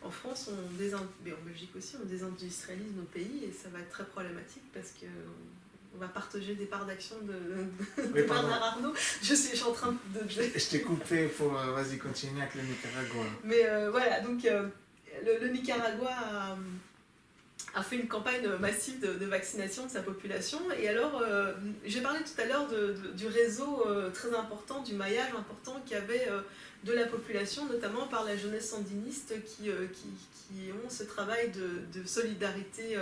en France, mais en Belgique aussi, on désindustrialise nos pays et ça va être très problématique parce que on va partager des parts d'action de Bernard Arnault. Je suis en train de... Je t'ai coupé pour... vas-y, continue avec le Nicaragua. Mais voilà, donc le Nicaragua a fait une campagne massive de vaccination de sa population. Et alors, j'ai parlé tout à l'heure du réseau très important, du maillage important qu'il y avait de la population, notamment par la jeunesse sandiniste qui ont ce travail de solidarité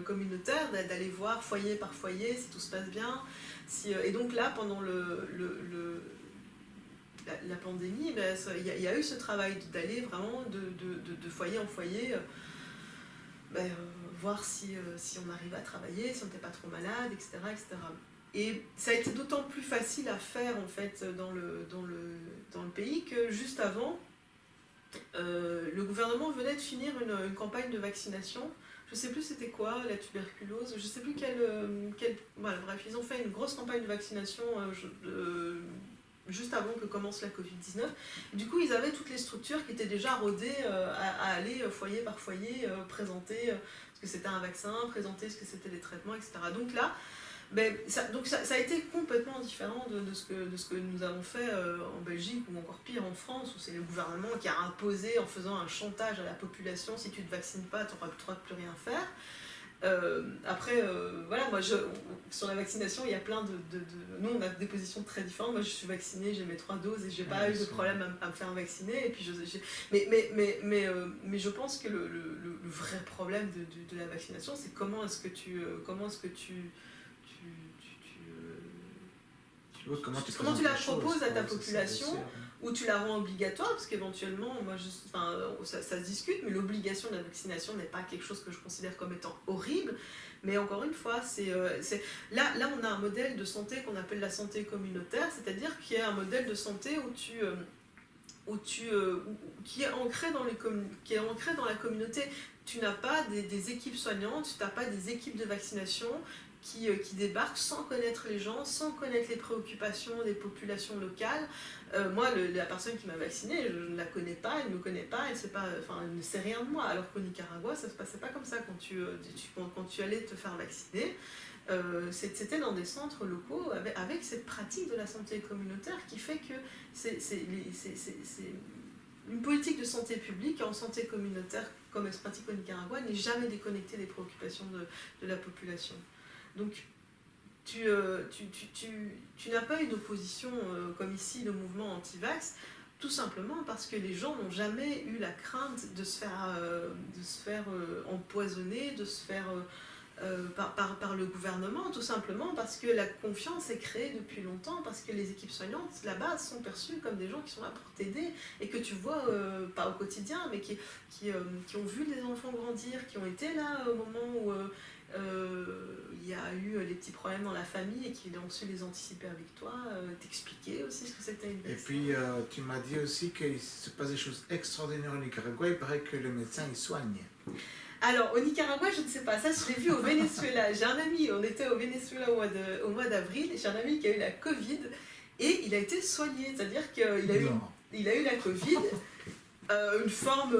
communautaire, d'aller voir foyer par foyer si tout se passe bien. Et donc là, pendant la pandémie, il y a eu ce travail d'aller vraiment de foyer en foyer, voir si on arrive à travailler, si on n'était pas trop malade, etc., etc. Et ça a été d'autant plus facile à faire en fait dans le pays que juste avant, le gouvernement venait de finir une campagne de vaccination. Je ne sais plus c'était quoi, la tuberculose, je ne sais plus voilà, bref, ils ont fait une grosse campagne de vaccination juste avant que commence la Covid-19. Du coup, ils avaient toutes les structures qui étaient déjà rodées à aller foyer par foyer, présenter ce que c'était un vaccin, présenter ce que c'était les traitements, etc. Donc là, ça a été complètement différent de ce que nous avons fait en Belgique ou encore pire en France, où c'est le gouvernement qui a imposé en faisant un chantage à la population: si tu ne te vaccines pas, tu n'auras plus rien faire. Après, voilà, moi, sur la vaccination, il y a plein nous, on a des positions très différentes. Moi, je suis vaccinée, j'ai mes 3 doses et j'ai pas eu de problème à me faire vacciner. Et puis mais je pense que le vrai problème de la vaccination, c'est comment est-ce que tu la proposes à ta population, ou tu la rends obligatoire, parce qu'éventuellement, ça se discute, mais l'obligation de la vaccination n'est pas quelque chose que je considère comme étant horrible. Mais encore une fois, là, on a un modèle de santé qu'on appelle la santé communautaire, c'est-à-dire qu'il y a un modèle de santé qui est ancré dans la communauté. Tu n'as pas des équipes soignantes, tu n'as pas des équipes de vaccination qui débarquent sans connaître les gens, sans connaître les préoccupations des populations locales. Moi, la personne qui m'a vaccinée, je ne la connais pas, elle ne me connaît pas, elle ne sait rien de moi. Alors qu'au Nicaragua, ça ne se passait pas comme ça quand tu allais te faire vacciner. C'était dans des centres locaux avec cette pratique de la santé communautaire qui fait que c'est une politique de santé publique en santé communautaire, comme elle se pratique au Nicaragua, n'est jamais déconnectée des préoccupations de la population. Donc, tu n'as pas eu d'opposition comme ici, le mouvement anti-vax, tout simplement parce que les gens n'ont jamais eu la crainte de se faire empoisonner, de se faire par le gouvernement, tout simplement parce que la confiance est créée depuis longtemps, parce que les équipes soignantes là-bas sont perçues comme des gens qui sont là pour t'aider et que tu vois, pas au quotidien, mais qui ont vu les enfants grandir, qui ont été là au moment où il y a eu les petits problèmes dans la famille et qui ont su les anticiper avec toi, t'expliquer aussi ce que c'était une Et PSA. puis, tu m'as dit aussi qu'il se passe des choses extraordinaires au Nicaragua. Il paraît que le médecin, il soigne. Alors, au Nicaragua, je ne sais pas, ça je l'ai vu au Venezuela. J'ai un ami, on était au Venezuela au mois d'avril, j'ai un ami qui a eu la Covid et il a été soigné, c'est-à-dire qu'il Non. il a eu la Covid, une forme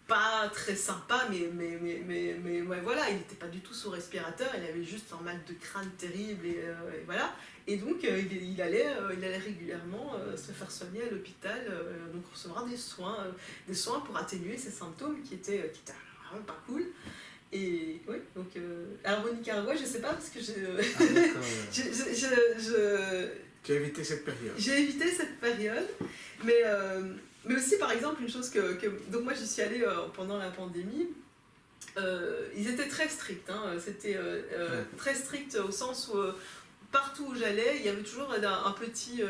pas très sympa, mais ouais, voilà, il n'était pas du tout sous respirateur, il avait juste un mal de crâne terrible et voilà. Et donc il allait régulièrement se faire soigner à l'hôpital, donc recevoir des soins pour atténuer ses symptômes qui étaient vraiment pas cool. Et oui, donc alors au Nicaragua, je sais pas parce que Ah, d'accord. Tu as évité cette période. j'ai évité cette période, mais aussi par exemple une chose donc moi j'y suis allée pendant la pandémie. Ils étaient très stricts, hein. C'était Ouais. très strict au sens où partout où j'allais, il y avait toujours un petit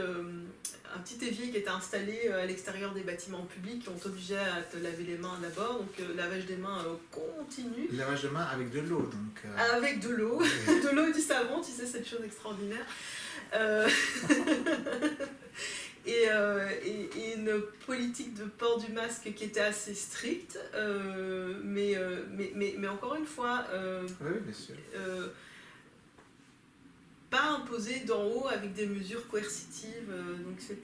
évier qui était installé à l'extérieur des bâtiments publics qui ont obligé à te laver les mains d'abord, donc lavage des mains continu. Lavage de main avec de l'eau, donc. Avec de l'eau, Ouais. de l'eau et du savon, tu sais, cette chose extraordinaire. Euh, et une politique de port du masque qui était assez stricte, mais encore une fois, Oui, bien sûr. pas imposée d'en haut avec des mesures coercitives, donc c'est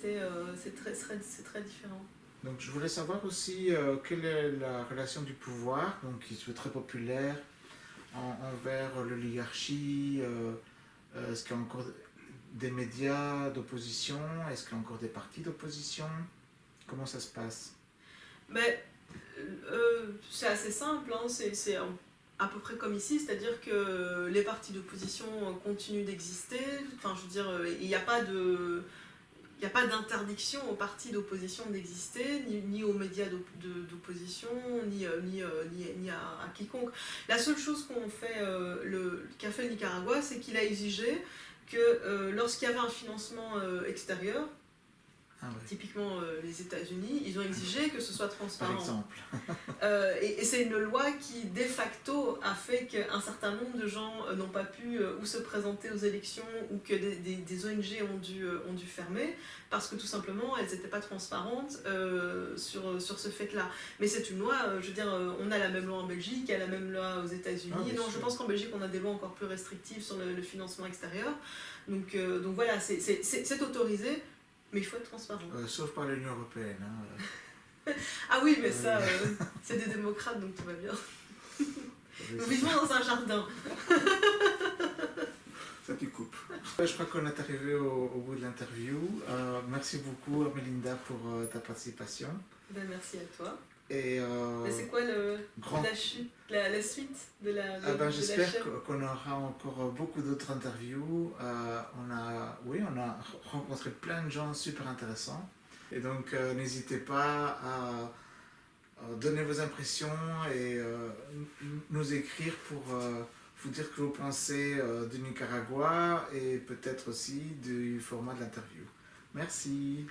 très différent. Donc, je voulais savoir aussi quelle est la relation du pouvoir, donc qui est très populaire, envers l'oligarchie. Est-ce qu'il y a encore des médias d'opposition? Est-ce qu'il y a encore des partis d'opposition? Comment ça se passe? Mais c'est assez simple, hein, c'est à peu près comme ici, c'est-à-dire que les partis d'opposition continuent d'exister. Enfin, je veux dire, il n'y a pas d'interdiction aux partis d'opposition d'exister, ni aux médias d'opposition, ni à quiconque. La seule chose qu'a fait le Nicaragua, c'est qu'il a exigé que lorsqu'il y avait un financement extérieur, Ah ouais, typiquement les États-Unis, ils ont exigé que ce soit par transparent. exemple. Et c'est une loi qui, de facto, a fait qu'un certain nombre de gens n'ont pas pu ou se présenter aux élections ou que des ONG ont dû fermer parce que tout simplement, elles n'étaient pas transparentes sur ce fait-là. Mais c'est une loi, je veux dire, on a la même loi en Belgique, il y a la même loi aux États-Unis. Ah, bien Non, je sûr. pense qu'en Belgique, on a des lois encore plus restrictives sur le financement extérieur. Donc voilà, c'est autorisé, mais il faut être transparent. Sauf par l'Union européenne. Hein. Ah oui, mais ça, c'est des démocrates, donc tout va bien. Nous vivons dans un jardin. Ça, tu coupes. Je crois qu'on est arrivé au bout de l'interview. Merci beaucoup, Melinda, pour ta participation. Ben, merci à toi. Et Mais c'est quoi grand- la chute, la suite de la Ah ben, de la j'espère chaîne qu'on aura encore beaucoup d'autres interviews. On a rencontré plein de gens super intéressants. Et donc, n'hésitez pas à donner vos impressions et nous écrire pour vous dire ce que vous pensez du Nicaragua et peut-être aussi du format de l'interview. Merci.